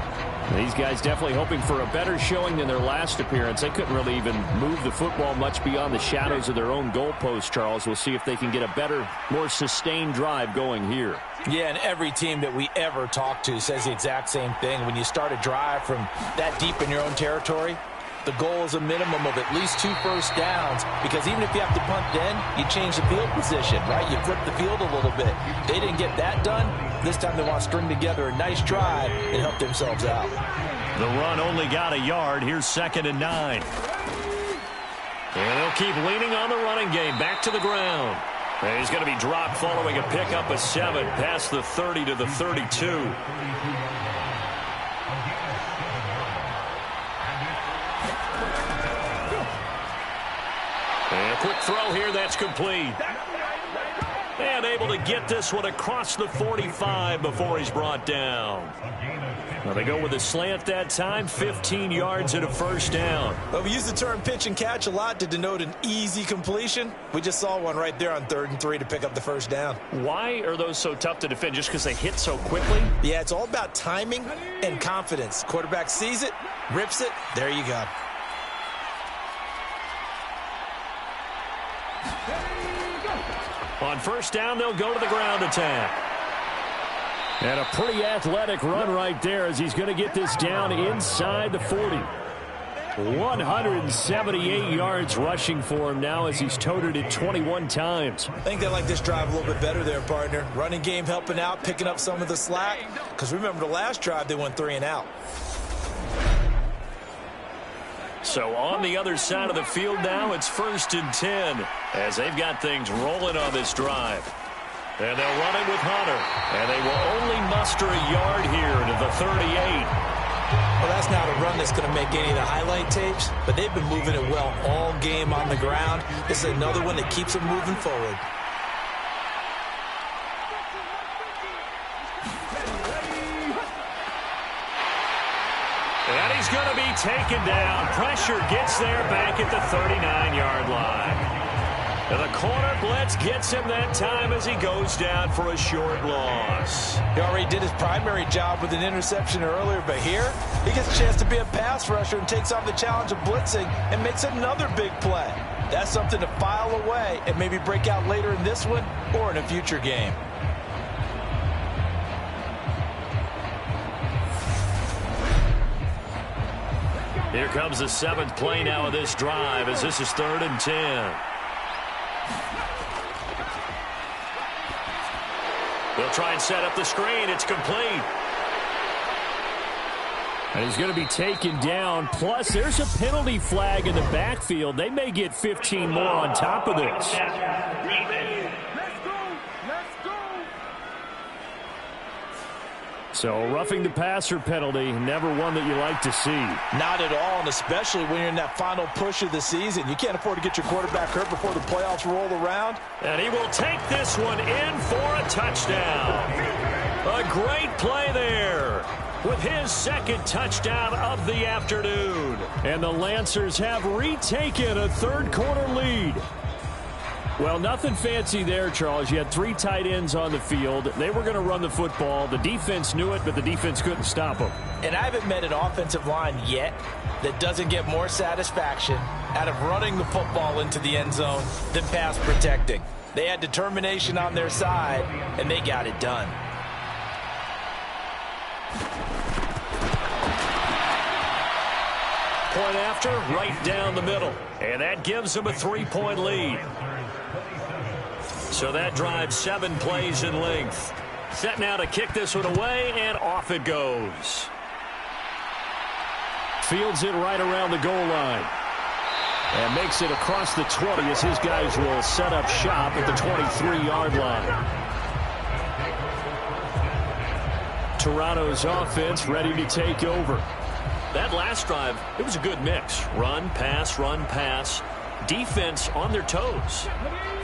These guys definitely hoping for a better showing than their last appearance. They couldn't really even move the football much beyond the shadows of their own goalpost, Charles. We'll see if they can get a better, more sustained drive going here. Yeah, and every team that we ever talk to says the exact same thing. When you start a drive from that deep in your own territory, the goal is a minimum of at least 2 first downs, because even if you have to punt then, you change the field position, right? You flip the field a little bit. They didn't get that done. This time they want to string together a nice drive and help themselves out. The run only got a yard. Here's 2nd and 9. And they'll keep leaning on the running game. Back to the ground. And he's going to be dropped following a pickup of 7 past the 30 to the 32. And a quick throw here. That's complete. And able to get this one across the 45 before he's brought down. Now they go with a slant that time, 15 yards and a first down. Well, we use the term pitch and catch a lot to denote an easy completion. We just saw one right there on 3rd and 3 to pick up the first down. Why are those so tough to defend? Just because they hit so quickly? Yeah, it's all about timing and confidence. Quarterback sees it, rips it, there you go. On first down, they'll go to the ground attack. And a pretty athletic run right there as he's going to get this down inside the 40. 178 yards rushing for him now as he's toted it 21 times. I think they like this drive a little bit better there, partner. Running game helping out, picking up some of the slack. Because remember, the last drive, they went 3 and out. So on the other side of the field now, it's 1st and 10. as they've got things rolling on this drive. And they'll run it with Hunter. And they will only muster a yard here to the 38. Well, that's not a run that's going to make any of the highlight tapes, but they've been moving it well all game on the ground. This is another one that keeps them moving forward. And he's going to be taken down. Pressure gets there back at the 39-yard line. And the corner blitz gets him that time as he goes down for a short loss. He already did his primary job with an interception earlier, but here he gets a chance to be a pass rusher and takes on the challenge of blitzing and makes another big play. That's something to file away and maybe break out later in this one or in a future game. Here comes the 7th play now of this drive as this is 3rd and 10. They'll try and set up the screen. It's complete. And he's going to be taken down. Plus, there's a penalty flag in the backfield. They may get 15 more on top of this. Let's go. Let's go. So, roughing the passer penalty, never one that you like to see. Not at all, and especially when you're in that final push of the season. You can't afford to get your quarterback hurt before the playoffs roll around. And he will take this one in for a touchdown. A great play there with his 2nd touchdown of the afternoon. And the Lancers have retaken a 3rd quarter lead. Well, nothing fancy there, Charles. You had 3 tight ends on the field. They were going to run the football. The defense knew it, but the defense couldn't stop them. And I haven't met an offensive line yet that doesn't get more satisfaction out of running the football into the end zone than pass protecting. They had determination on their side, and they got it done. Point after, right down the middle. And that gives them a 3-point lead. So that drives 7 plays in length. Set now to kick this one away, and off it goes. Fields it right around the goal line. And makes it across the 20 as his guys will set up shop at the 23-yard line. Toronto's offense ready to take over. That last drive, it was a good mix. Run, pass, defense on their toes.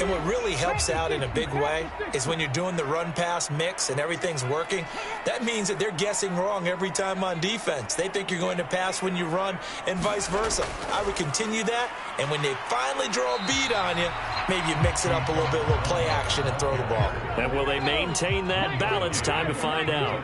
And what really helps out in a big way is when you're doing the run-pass mix and everything's working, that means that they're guessing wrong every time on defense. They think you're going to pass when you run and vice versa. I would continue that, and when they finally draw a bead on you, maybe you mix it up a little bit, a little play action and throw the ball. And will they maintain that balance? Time to find out.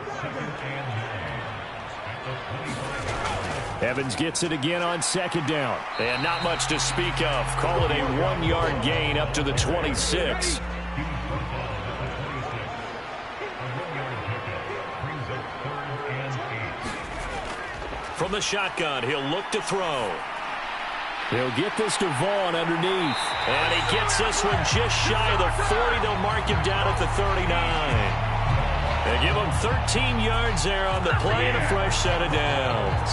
Evans gets it again on 2nd down. And not much to speak of. Call it a 1-yard gain up to the 26. From the shotgun, he'll look to throw. He'll get this to Vaughn underneath. And he gets this one just shy of the 40. They'll mark him down at the 39. They give him 13 yards there on the play and a fresh set of downs.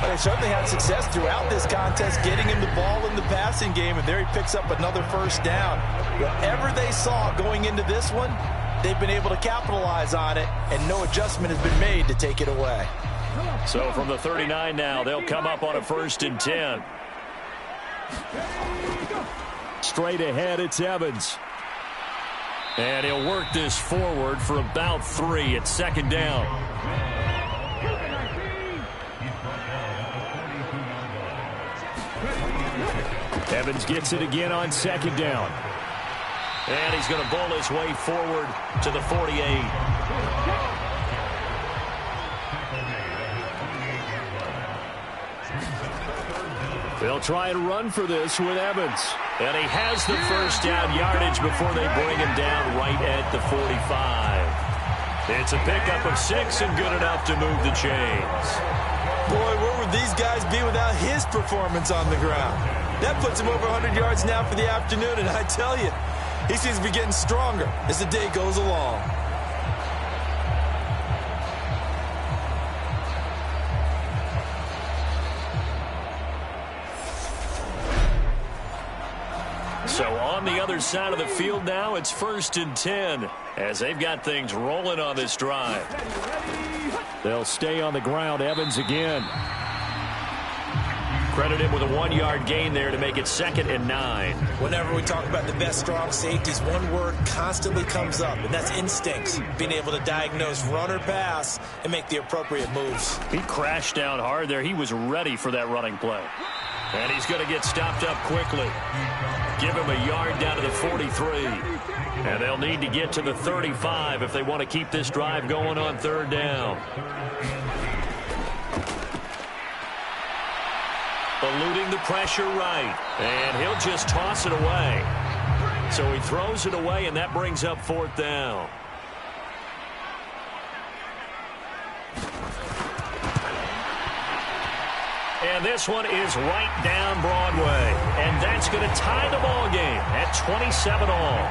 But they certainly had success throughout this contest getting him the ball in the passing game, and there he picks up another 1st down. Whatever they saw going into this one, they've been able to capitalize on it, and no adjustment has been made to take it away. So from the 39 now, they'll come up on a 1st and 10. Straight ahead, it's Evans. And he'll work this forward for about 3 at 2nd down. Evans gets it again on 2nd down. And he's going to bowl his way forward to the 48. They'll try and run for this with Evans. And he has the 1st down yardage before they bring him down right at the 45. It's a pickup of 6 and good enough to move the chains. Boy, where would these guys be without his performance on the ground? That puts him over 100 yards now for the afternoon, and I tell you, he seems to be getting stronger as the day goes along. So On the other side of the field now, it's 1st and 10 as they've got things rolling on this drive. They'll stay on the ground. Evans again. Credit him with a 1-yard gain there to make it 2nd and 9. Whenever we talk about the best strong safeties, one word constantly comes up, and that's instincts. Being able to diagnose run or pass and make the appropriate moves. He crashed down hard there. He was ready for that running play. And he's going to get stopped up quickly. Give him a yard down to the 43. And they'll need to get to the 35 if they want to keep this drive going on 3rd down. Eluding the pressure right. And he'll just toss it away. So he throws it away, and that brings up 4th down. And this one is right down Broadway. And that's going to tie the ball game at 27 all.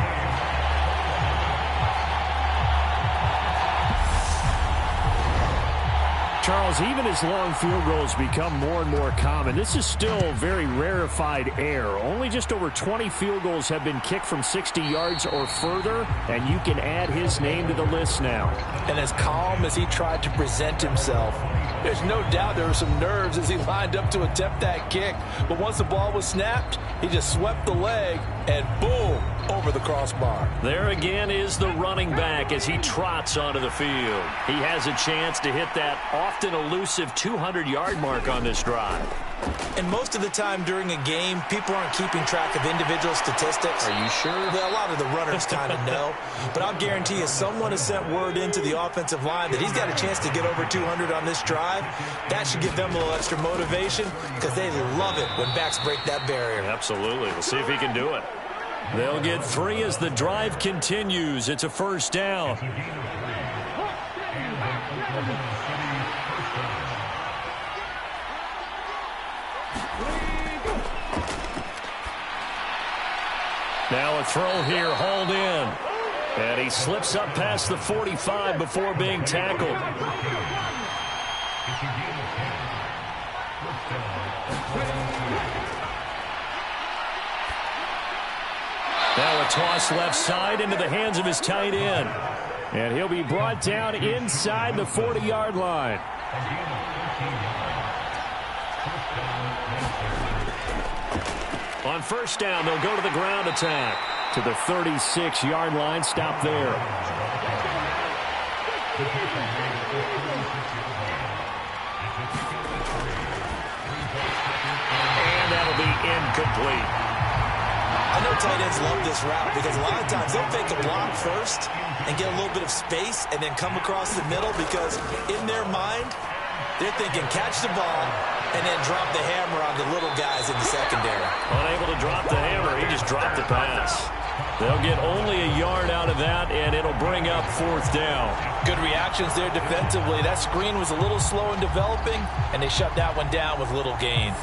Charles, even as long field goals become more and more common, this is still very rarefied air. Only just over 20 field goals have been kicked from 60 yards or further, and you can add his name to the list now. And as calm as he tried to present himself, there's no doubt there were some nerves as he lined up to attempt that kick. But once the ball was snapped, he just swept the leg and boom, over the crossbar. There again is the running back as he trots onto the field. He has a chance to hit that often elusive 200-yard mark on this drive. And most of the time during a game, people aren't keeping track of individual statistics. Are you sure? Well, a lot of the runners kind of know. But I'll guarantee you someone has sent word into the offensive line that he's got a chance to get over 200 on this drive. That should give them a little extra motivation because they love it when backs break that barrier. Absolutely. We'll see if he can do it. They'll get 3 as the drive continues. It's a 1st down. Now a throw here, hauled in. And he slips up past the 45 before being tackled. Now a toss left side into the hands of his tight end. And he'll be brought down inside the 40-yard line. On 1st down, they'll go to the ground attack. To the 36-yard line, stop there. And that'll be incomplete. I know tight ends love this route because a lot of times they'll take a block first and get a little bit of space and then come across the middle because in their mind, they're thinking catch the ball and then drop the hammer on the little guys in the secondary. Unable to drop the hammer, he just dropped the pass. They'll get only a yard out of that, and it'll bring up 4th down. Good reactions there defensively. That screen was a little slow in developing, and they shut that one down with little gain.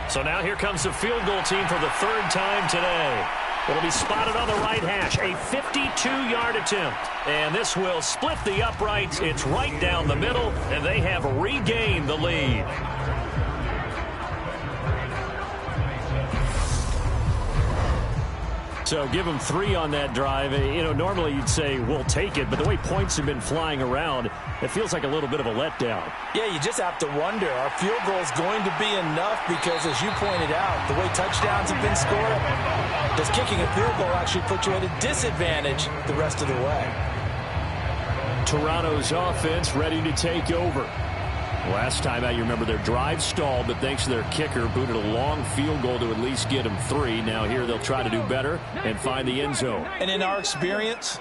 So now here comes the field goal team for the 3rd time today. It'll be spotted on the right hash, a 52-yard attempt. And this will split the uprights. It's right down the middle, and they have regained the lead. So give them 3 on that drive. You know, normally you'd say, we'll take it, but the way points have been flying around, it feels like a little bit of a letdown. Yeah, you just have to wonder, are field goals going to be enough? Because as you pointed out, the way touchdowns have been scored, does kicking a field goal actually put you at a disadvantage the rest of the way? Toronto's offense ready to take over. Last time out, you remember their drive stalled, but thanks to their kicker, booted a long field goal to at least get them 3. Now here they'll try to do better and find the end zone. And in our experience,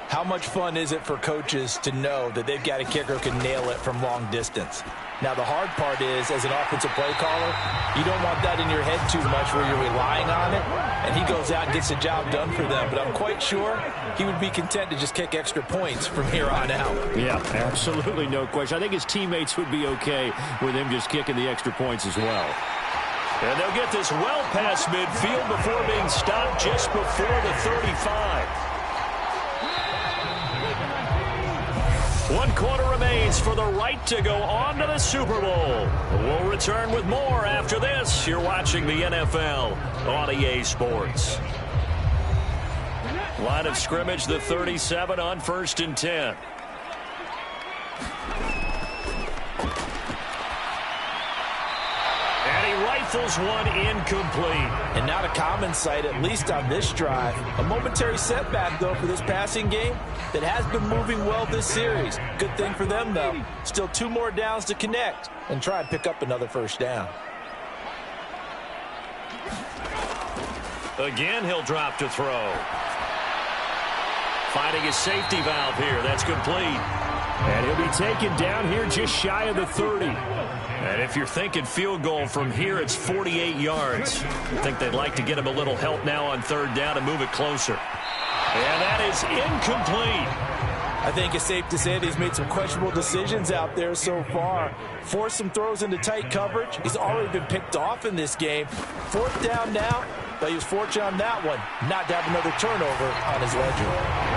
how much fun is it for coaches to know that they've got a kicker who can nail it from long distance? Now, the hard part is, as an offensive play caller, you don't want that in your head too much where you're relying on it, and he goes out and gets the job done for them. But I'm quite sure he would be content to just kick extra points from here on out. Yeah, absolutely no question. I think his teammates would be okay with him just kicking the extra points as well. And they'll get this well past midfield before being stopped just before the 35. 1 quarter remains for the right to go on to the Super Bowl. We'll return with more after this. You're watching the NFL on EA Sports. Line of scrimmage, the 37 on 1st and 10. And he rifles one incomplete. And not a common sight, at least on this drive. A momentary setback, though, for this passing game that has been moving well this series. Good thing for them, though. Still 2 more downs to connect and try and pick up another first down. Again, he'll drop to throw. Finding his safety valve here. That's complete. And he'll be taken down here just shy of the 30. And if you're thinking field goal from here, it's 48 yards. I think they'd like to get him a little help now on 3rd down and move it closer. And that is incomplete. I think it's safe to say that he's made some questionable decisions out there so far. Forced some throws into tight coverage. He's already been picked off in this game. 4th down now, but he was fortunate on that one not to have another turnover on his ledger.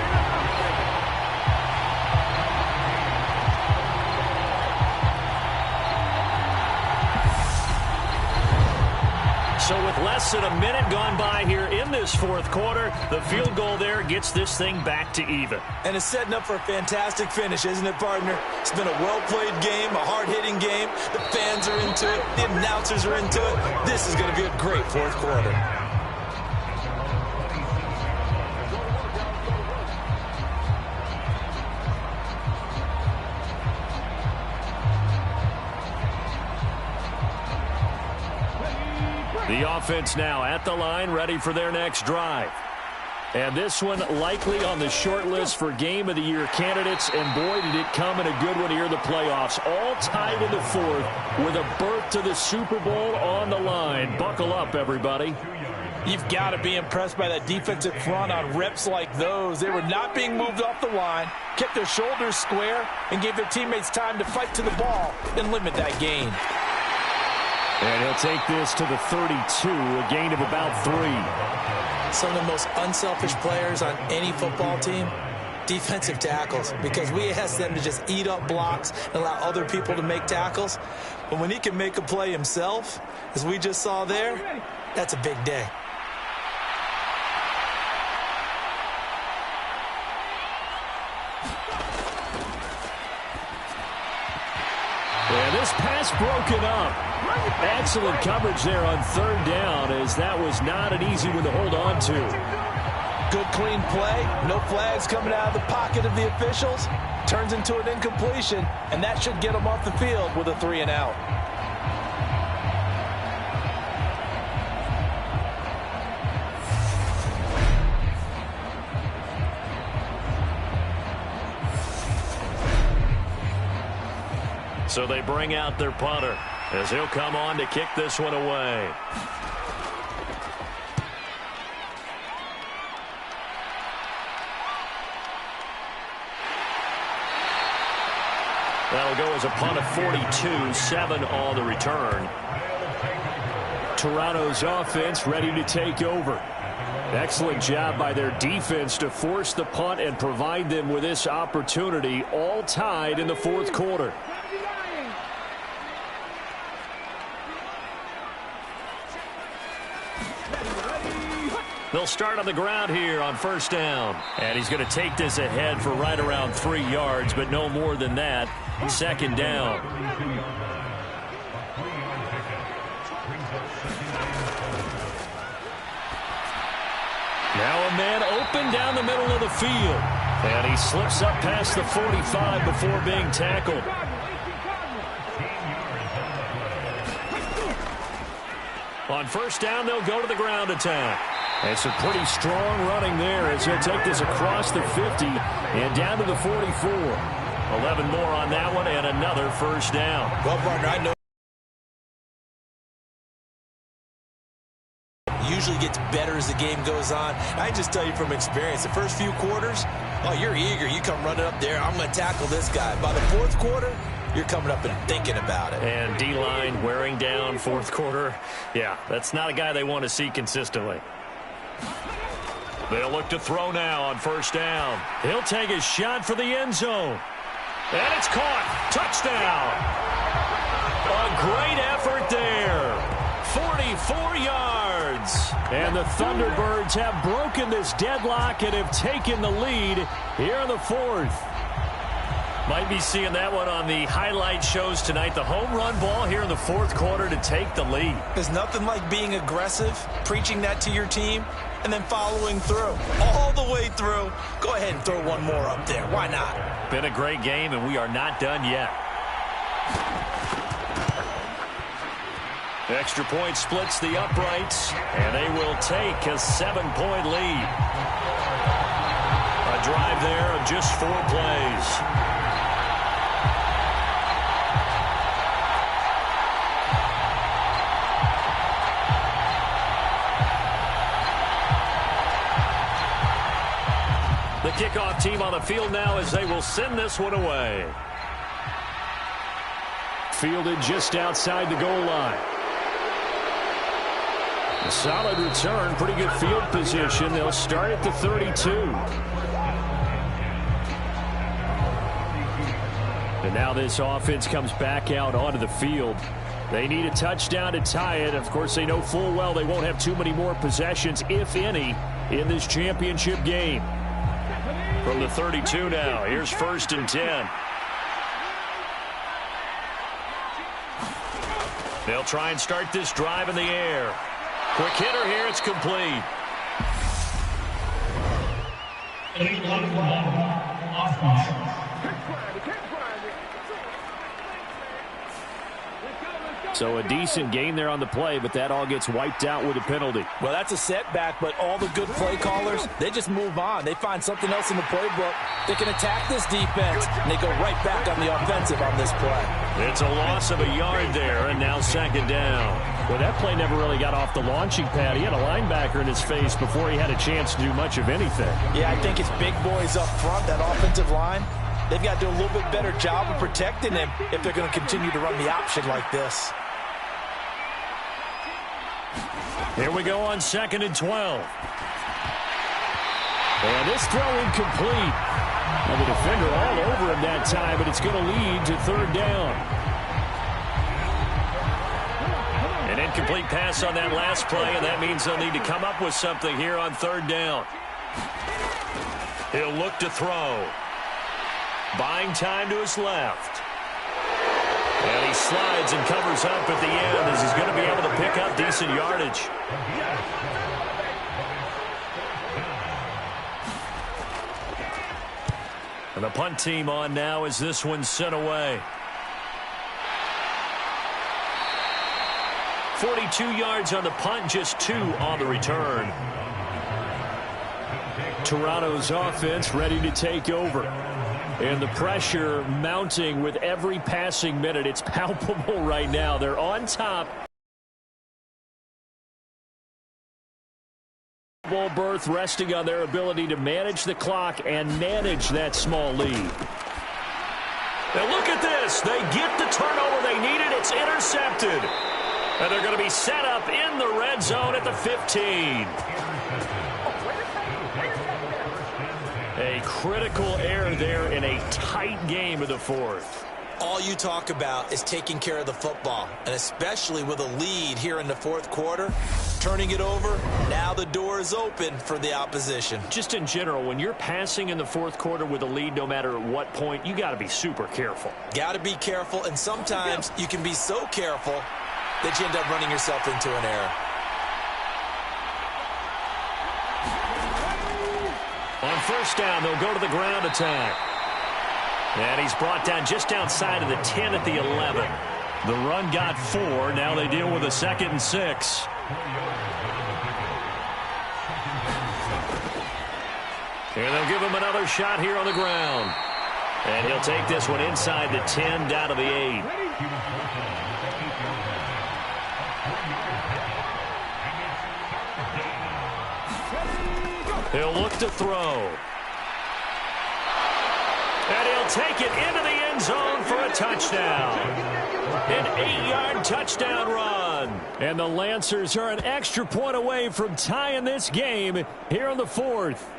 So with less than a minute gone by here in this 4th quarter, the field goal there gets this thing back to even. And it's setting up for a fantastic finish, isn't it, partner? It's been a well-played game, a hard-hitting game. The fans are into it. The announcers are into it. This is going to be a great 4th quarter. The offense now at the line, ready for their next drive. And this one likely on the short list for Game of the Year candidates. And boy, did it come in a good one here in the playoffs. All tied in the 4th with a berth to the Super Bowl on the line. Buckle up, everybody. You've got to be impressed by that defensive front on reps like those. They were not being moved off the line, kept their shoulders square, and gave their teammates time to fight to the ball and limit that gain. And he'll take this to the 32, a gain of about 3. Some of the most unselfish players on any football team, defensive tackles, because we ask them to just eat up blocks and allow other people to make tackles. But when he can make a play himself, as we just saw there, that's a big day. And this pass broken up. Excellent coverage there on 3rd down, as that was not an easy one to hold on to. Good clean play. No flags coming out of the pocket of the officials. Turns into an incompletion, and that should get them off the field with a 3 and out. So they bring out their punter as he'll come on to kick this one away. That'll go as a punt of 42, 7 on the return. Toronto's offense ready to take over. Excellent job by their defense to force the punt and provide them with this opportunity, all tied in the 4th quarter. They'll start on the ground here on 1st down. And he's going to take this ahead for right around 3 yards, but no more than that. 2nd down. Now a man open down the middle of the field. And he slips up past the 45 before being tackled. On 1st down, they'll go to the ground attack. And some pretty strong running there as he'll take this across the 50 and down to the 44. 11 more on that one and another 1st down. Well, partner, I know usually gets better as the game goes on. I just tell you from experience, the first few quarters, oh, you're eager. You come running up there. I'm going to tackle this guy. By the 4th quarter, you're coming up and thinking about it. And D-line wearing down 4th quarter. Yeah, that's not a guy they want to see consistently. They'll look to throw now on 1st down. He'll take a shot for the end zone. And it's caught. Touchdown. A great effort there. 44 yards. And the Thunderbirds have broken this deadlock and have taken the lead here in the fourth. Might be seeing that one on the highlight shows tonight. The home run ball here in the fourth quarter to take the lead. There's nothing like being aggressive, preaching that to your team, and then following through. All the way through. Go ahead and throw one more up there. Why not? Been a great game, and we are not done yet. Extra point splits the uprights, and they will take a 7-point lead. A drive there of just 4 plays. The kickoff team on the field now as they will send this one away. Fielded just outside the goal line. A solid return, pretty good field position. They'll start at the 32. And now this offense comes back out onto the field. They need a touchdown to tie it. Of course, they know full well they won't have too many more possessions, if any, in this championship game. From the 32 now, here's 1st and 10. They'll try and start this drive in the air. Quick hitter here, it's complete. So a decent gain there on the play, but that all gets wiped out with a penalty. Well, that's a setback, but all the good play callers, they just move on. They find something else in the playbook. They can attack this defense, and they go right back on the offensive on this play. It's a loss of a yard there, and now 2nd down. Well, that play never really got off the launching pad. He had a linebacker in his face before he had a chance to do much of anything. Yeah, I think it's big boys up front, that offensive line. They've got to do a little bit better job of protecting him if they're going to continue to run the option like this. Here we go on 2nd and 12. And this throw incomplete. Well, the defender all over him that time, but it's going to lead to 3rd down. An incomplete pass on that last play, and that means they'll need to come up with something here on 3rd down. He'll look to throw. Buying time to his left. And he slides and covers up at the end as he's going to be able to pick up decent yardage. And the punt team on now as this one's sent away. 42 yards on the punt, just 2 on the return. Toronto's offense ready to take over. And the pressure mounting with every passing minute. It's palpable right now. They're on top. Ball berth resting on their ability to manage the clock and manage that small lead. Now look at this. They get the turnover they needed. It's intercepted. And they're going to be set up in the red zone at the 15. A critical error there in a tight game of the fourth. All you talk about is taking care of the football, and especially with a lead here in the fourth quarter, turning it over, now the door is open for the opposition. Just in general, when you're passing in the fourth quarter with a lead, no matter at what point, you got to be super careful. Got to be careful, and sometimes you can be so careful that you end up running yourself into an error. On 1st down, they'll go to the ground attack. And he's brought down just outside of the 10 at the 11. The run got 4. Now they deal with a 2nd and 6. And they'll give him another shot here on the ground. And he'll take this one inside the 10 down to the 8. He'll look to throw. And he'll take it into the end zone for a touchdown. An 8-yard touchdown run. And the Lancers are an extra point away from tying this game here in the fourth.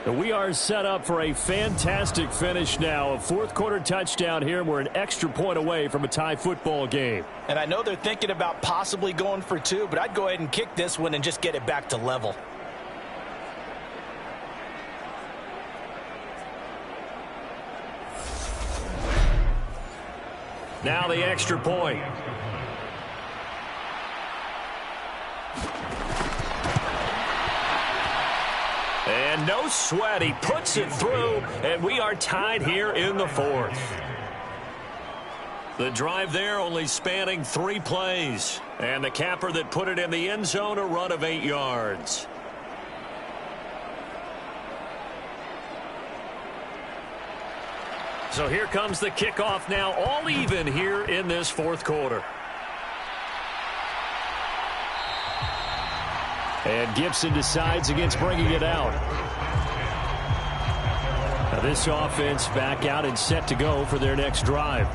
We are set up for a fantastic finish now. A fourth-quarter touchdown here. We're an extra point away from a tie football game. And I know they're thinking about possibly going for two, but I'd go ahead and kick this one and just get it back to level. Now the extra point. And no sweat. He puts it through, and we are tied here in the fourth. The drive there only spanning 3 plays. And the capper that put it in the end zone, a run of 8 yards. So here comes the kickoff now, all even here in this fourth quarter. And Gibson decides against bringing it out. Now this offense back out and set to go for their next drive.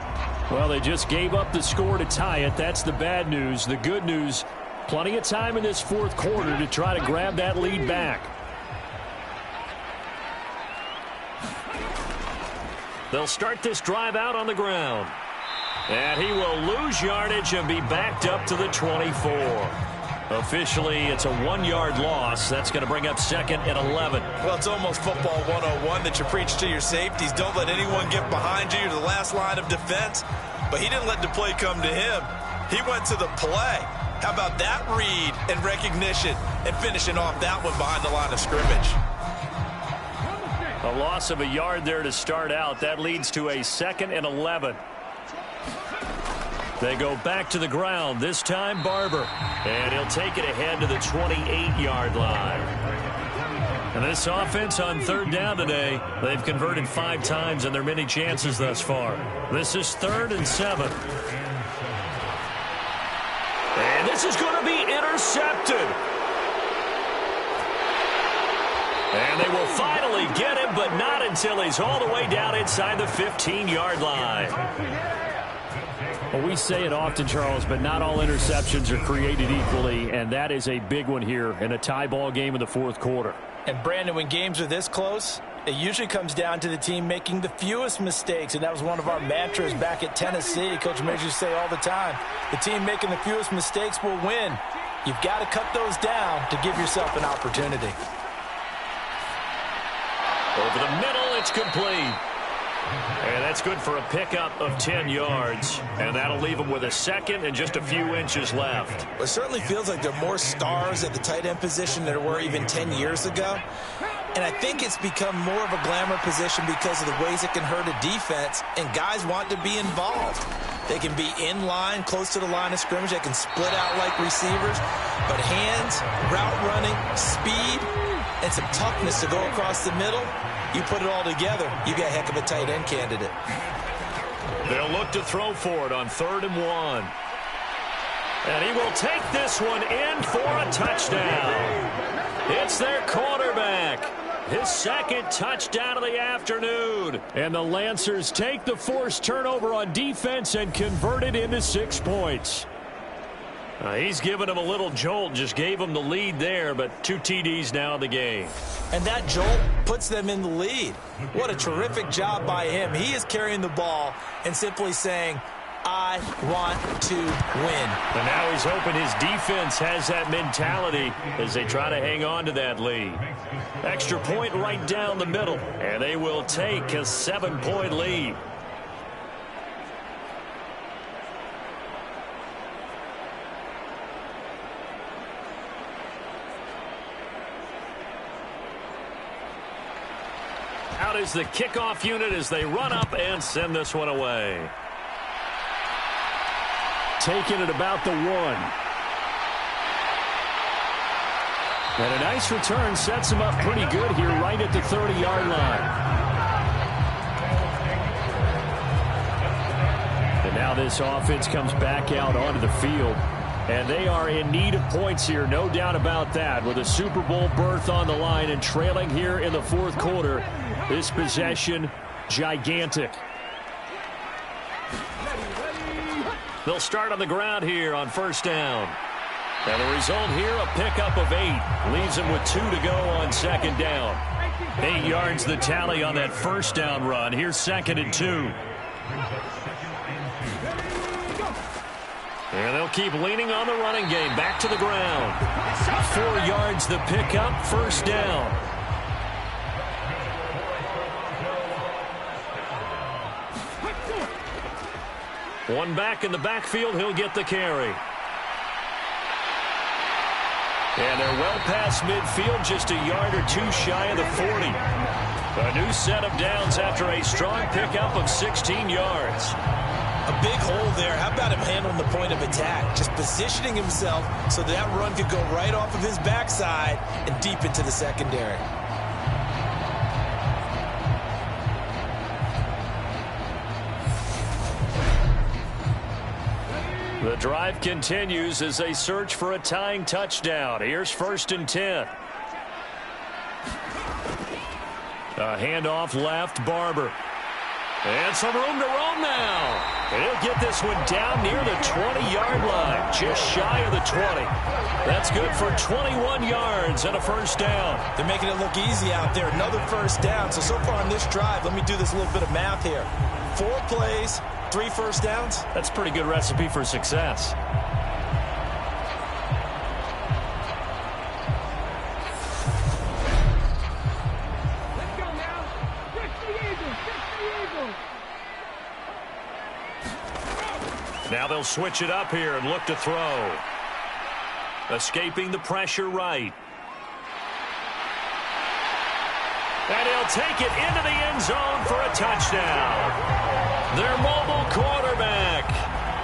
Well, they just gave up the score to tie it. That's the bad news. The good news, plenty of time in this fourth quarter to try to grab that lead back. They'll start this drive out on the ground. And he will lose yardage and be backed up to the 24. Officially, it's a 1-yard loss. That's going to bring up 2nd and 11. Well, it's almost football 101 that you preach to your safeties. Don't let anyone get behind you. You're the last line of defense. But he didn't let the play come to him. He went to the play. How about that read and recognition and finishing off that one behind the line of scrimmage? A loss of a yard there to start out. That leads to a 2nd and 11. They go back to the ground, this time Barber. And he'll take it ahead to the 28-yard line. And this offense on 3rd down today, they've converted 5 times in their many chances thus far. This is 3rd and 7. And this is going to be intercepted. And they will finally get him, but not until he's all the way down inside the 15-yard line. Well, we say it often, Charles, but not all interceptions are created equally, and that is a big one here in a tie ball game in the fourth quarter. And, Brandon, when games are this close, it usually comes down to the team making the fewest mistakes, and that was one of our mantras back at Tennessee. Coach Mears used to say all the time, the team making the fewest mistakes will win. You've got to cut those down to give yourself an opportunity. Over the middle, it's complete. And that's good for a pickup of 10 yards. And that'll leave them with a 2nd and just a few inches left. Well, it certainly feels like there are more stars at the tight end position than there were even 10 years ago. And I think it's become more of a glamour position because of the ways it can hurt a defense, and guys want to be involved. They can be in line, close to the line of scrimmage. They can split out like receivers. But hands, route running, speed, and some toughness to go across the middle, you put it all together, you got a heck of a tight end candidate. They'll look to throw for it on 3rd and 1. And he will take this one in for a touchdown. It's their quarterback. His 2nd touchdown of the afternoon. And the Lancers take the forced turnover on defense and convert it into 6 points. He's given him a little jolt, just gave him the lead there, but 2 TDs now in the game. And that jolt puts them in the lead. What a terrific job by him. He is carrying the ball and simply saying, I want to win. And now he's hoping his defense has that mentality as they try to hang on to that lead. Extra point right down the middle, and they will take a 7-point lead. Out is the kickoff unit as they run up and send this one away. Taking it about the 1. And a nice return sets him up pretty good here right at the 30-yard line. And now this offense comes back out onto the field. And they are in need of points here, no doubt about that. With a Super Bowl berth on the line and trailing here in the fourth quarter, this possession, gigantic. They'll start on the ground here on 1st down. And the result here, a pickup of 8. Leaves them with 2 to go on 2nd down. 8 yards the tally on that first down run. Here's 2nd and 2. And they'll keep leaning on the running game. Back to the ground. 4 yards the pickup. First down. One back in the backfield. He'll get the carry. And they're well past midfield, just a yard or two shy of the 40. A new set of downs after a strong pickup of 16 yards. A big hole there. How about him handling the point of attack? Just positioning himself so that run could go right off of his backside and deep into the secondary. The drive continues as they search for a tying touchdown. Here's 1st and 10. A handoff left, Barber. And some room to roam now. And he'll get this one down near the 20-yard line, just shy of the 20. That's good for 21 yards and a first down. They're making it look easy out there. Another first down. So far on this drive, let me do this little bit of math here. 4 plays, 3 first downs. That's a pretty good recipe for success. Let's go now. Catch the Eagles. Catch the Eagles. Now they'll switch it up here and look to throw. Escaping the pressure right. And he'll take it into the end zone for a touchdown. Their mobile quarterback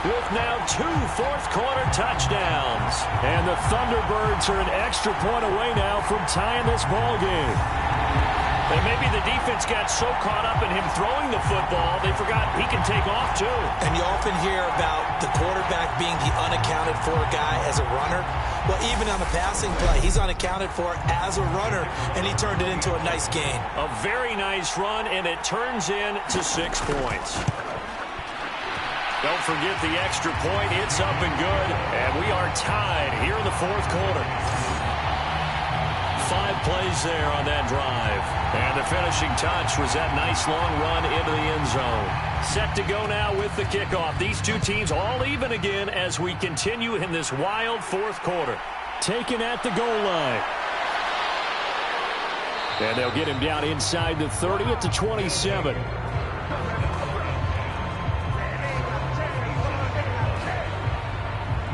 with now 2 fourth-quarter touchdowns. And the Thunderbirds are an extra point away now from tying this ball game. And maybe the defense got so caught up in him throwing the football, they forgot he can take off too. And you often hear about the quarterback being the unaccounted for guy as a runner. Well, even on the passing play, he's unaccounted for as a runner, and he turned it into a nice gain. A very nice run, and it turns into 6 points. Don't forget the extra point. It's up and good, and we are tied here in the 4th quarter. 5 plays there on that drive. And the finishing touch was that nice long run into the end zone. Set to go now with the kickoff. These two teams all even again as we continue in this wild 4th quarter. Taken at the goal line. And they'll get him down inside the 30 at the 27.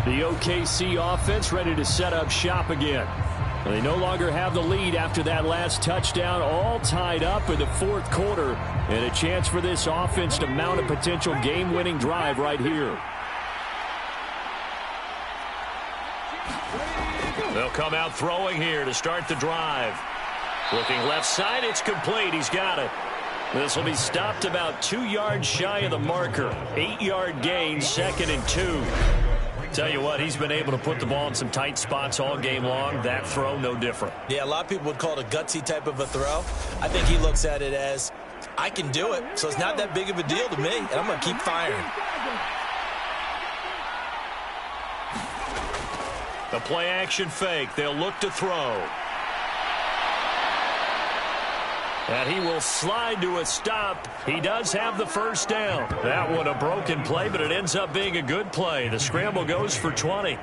The OKC offense ready to set up shop again. They no longer have the lead after that last touchdown, all tied up in the 4th quarter, and a chance for this offense to mount a potential game-winning drive right here. They'll come out throwing here to start the drive. Looking left side, it's complete. He's got it. This will be stopped about 2 yards shy of the marker. 8-yard gain, 2nd and 2. Tell you what, he's been able to put the ball in some tight spots all game long. That throw, no different. Yeah, a lot of people would call it a gutsy type of a throw. I think he looks at it as, I can do it, so it's not that big of a deal to me, and I'm going to keep firing. The play-action fake. They'll look to throw. And he will slide to a stop. He does have the first down. That one a broken play, but it ends up being a good play. The scramble goes for 20.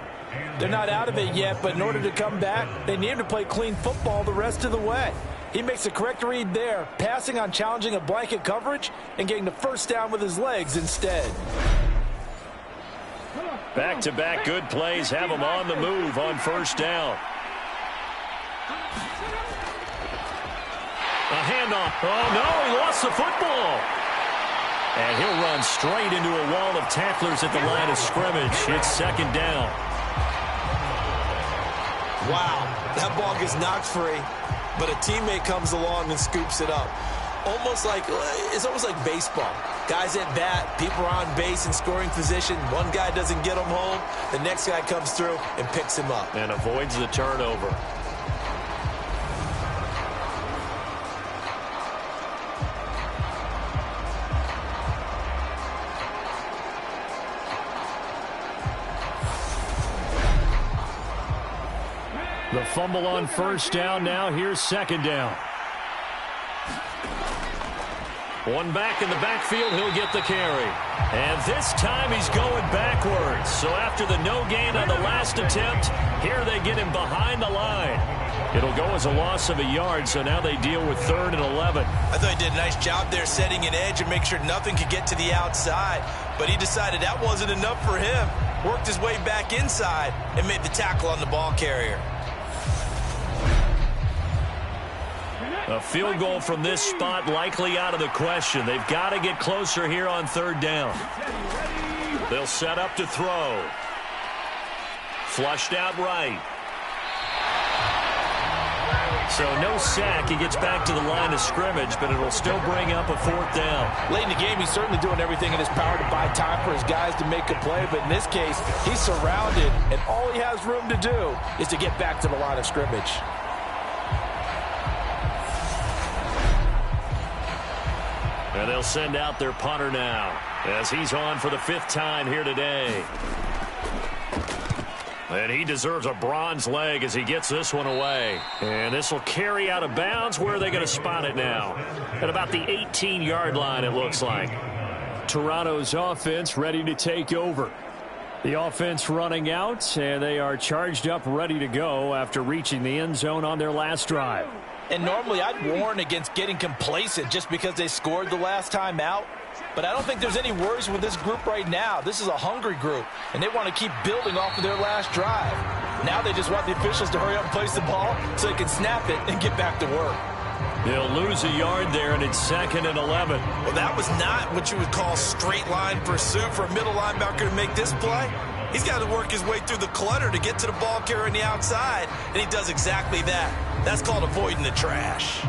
They're not out of it yet, but in order to come back, they need to play clean football the rest of the way. He makes a correct read there, passing on challenging a blanket coverage and getting the first down with his legs instead. Back-to-back good plays have him on the move on first down. A handoff. Oh, no, he lost the football. And he'll run straight into a wall of tacklers at the line of scrimmage. It's 2nd down. Wow, that ball gets knocked free, but a teammate comes along and scoops it up. It's almost like baseball. Guys at bat, people are on base in scoring position. One guy doesn't get him home. The next guy comes through and picks him up. And avoids the turnover. The fumble on first down. Now here's 2nd down. One back in the backfield, he'll get the carry. And this time he's going backwards. So after the no gain on the last attempt, here they get him behind the line. It'll go as a loss of a yard, so now they deal with 3rd and 11. I thought he did a nice job there setting an edge and make sure nothing could get to the outside. But he decided that wasn't enough for him. Worked his way back inside and made the tackle on the ball carrier. A field goal from this spot likely out of the question. They've got to get closer here on 3rd down. They'll set up to throw. Flushed out right. So no sack. He gets back to the line of scrimmage, but it'll still bring up a 4th down. Late in the game, he's certainly doing everything in his power to buy time for his guys to make a play. But in this case, he's surrounded, and all he has room to do is to get back to the line of scrimmage. And they'll send out their punter now as he's on for the 5th time here today. And he deserves a bronze leg as he gets this one away. And this will carry out of bounds. Where are they going to spot it now? At about the 18-yard line, it looks like. Toronto's offense ready to take over. The offense running out, and they are charged up, ready to go after reaching the end zone on their last drive. And normally I'd warn against getting complacent just because they scored the last time out. But I don't think there's any worries with this group right now. This is a hungry group, and they want to keep building off of their last drive. Now they just want the officials to hurry up and place the ball so they can snap it and get back to work. They'll lose a yard there, and it's 2nd and 11. Well, that was not what you would call straight line pursuit for a middle linebacker to make this play. He's got to work his way through the clutter to get to the ball carrier on the outside, and he does exactly that. That's called avoiding the trash.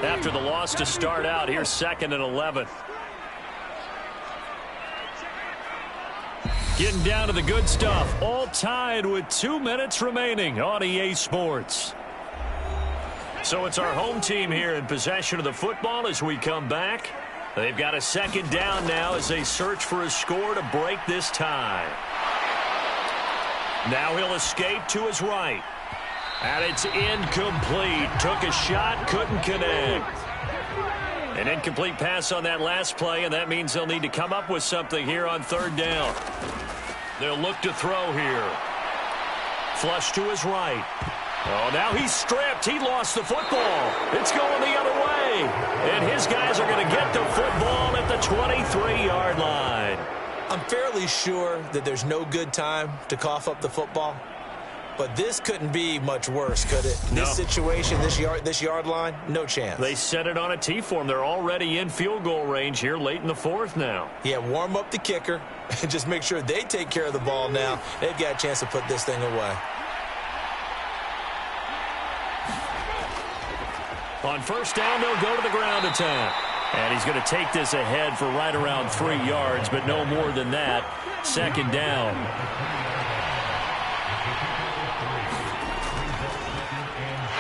After the loss to start out, here's 2nd and 11. Getting down to the good stuff. All tied with 2 minutes remaining on EA Sports. So it's our home team here in possession of the football as we come back. They've got a 2nd down now as they search for a score to break this tie. Now he'll escape to his right. And it's incomplete. Took a shot, couldn't connect. An incomplete pass on that last play, and that means they'll need to come up with something here on 3rd down. They'll look to throw here. Flush to his right. Oh, now he's stripped. He lost the football. It's going the other way. And his guys are going to get the football at the 23-yard line. I'm fairly sure that there's no good time to cough up the football. But this couldn't be much worse, could it? No. This situation, this yard line, no chance. They set it on a T-form. They're already in field goal range here late in the 4th now. Yeah, warm up the kicker and just make sure they take care of the ball now. They've got a chance to put this thing away. On 1st down, they'll go to the ground attack. And he's going to take this ahead for right around 3 yards, but no more than that. 2nd down.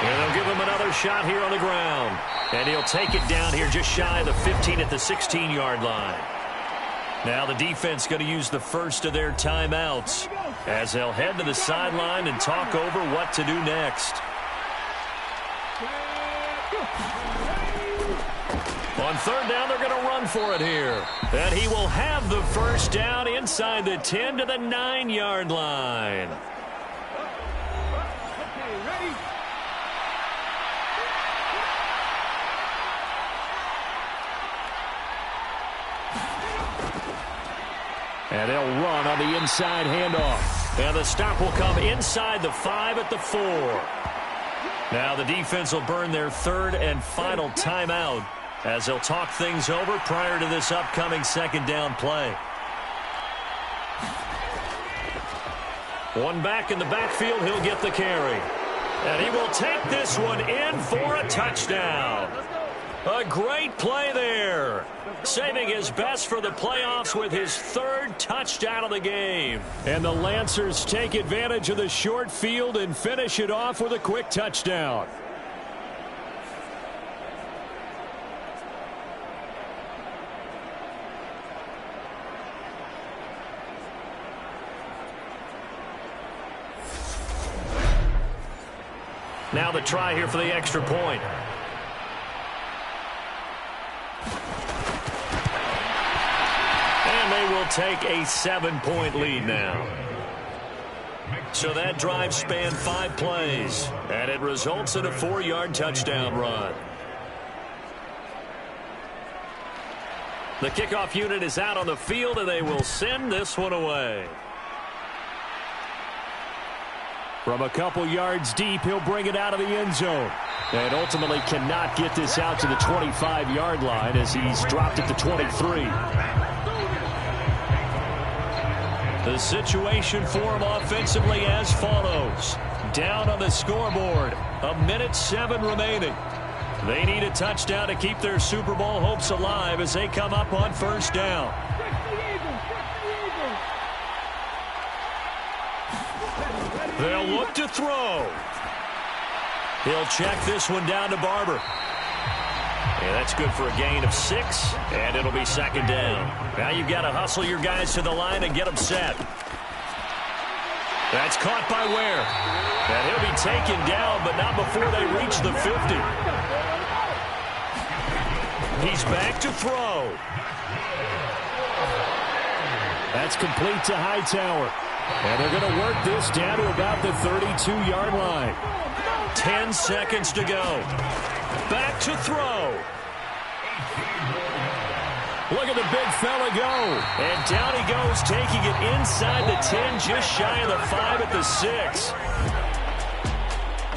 And they'll give him another shot here on the ground. And he'll take it down here just shy of the 15 at the 16-yard line. Now the defense going to use the first of their timeouts as they'll head to the sideline and talk over what to do next. On 3rd down, they're going to run for it here. And he will have the 1st down inside the 10 to the 9-yard line. And they'll run on the inside handoff. And the stop will come inside the 5 at the 4. Now the defense will burn their 3rd and final timeout as they'll talk things over prior to this upcoming 2nd down play. One back in the backfield, he'll get the carry. And he will take this one in for a touchdown. A great play there. Saving his best for the playoffs with his 3rd touchdown of the game. And the Lancers take advantage of the short field and finish it off with a quick touchdown. Now the try here for the extra point. And they will take a 7-point lead now. So that drive spanned 5 plays, and it results in a 4-yard touchdown run. The kickoff unit is out on the field, and they will send this one away. From a couple yards deep, he'll bring it out of the end zone. And ultimately cannot get this out to the 25-yard line as he's dropped it to 23. The situation for him offensively as follows. Down on the scoreboard, 1:07 remaining. They need a touchdown to keep their Super Bowl hopes alive as they come up on first down. They'll look to throw. He'll check this one down to Barber. Yeah, that's good for a gain of 6, and it'll be second down. Now you've got to hustle your guys to the line and get them set. That's caught by Ware. And he'll be taken down, but not before they reach the 50. He's back to throw. That's complete to Hightower. And they're going to work this down to about the 32-yard line. 10 seconds to go. Back to throw. Look at the big fella go. And down he goes, taking it inside the 10, just shy of the 5 at the 6.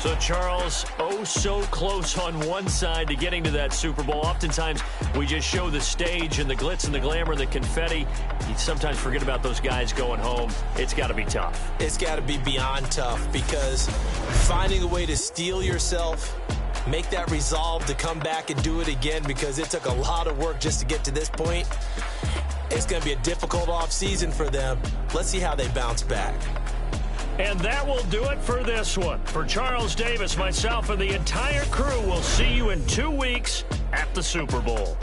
So, Charles, oh so close on one side to getting to that Super Bowl. Oftentimes, we just show the stage and the glitz and the glamour and the confetti. You sometimes forget about those guys going home. It's got to be tough. It's got to be beyond tough because finding a way to steel yourself, make that resolve to come back and do it again because it took a lot of work just to get to this point. It's going to be a difficult offseason for them. Let's see how they bounce back. And that will do it for this one. For Charles Davis, myself, and the entire crew, we'll see you in 2 weeks at the Super Bowl.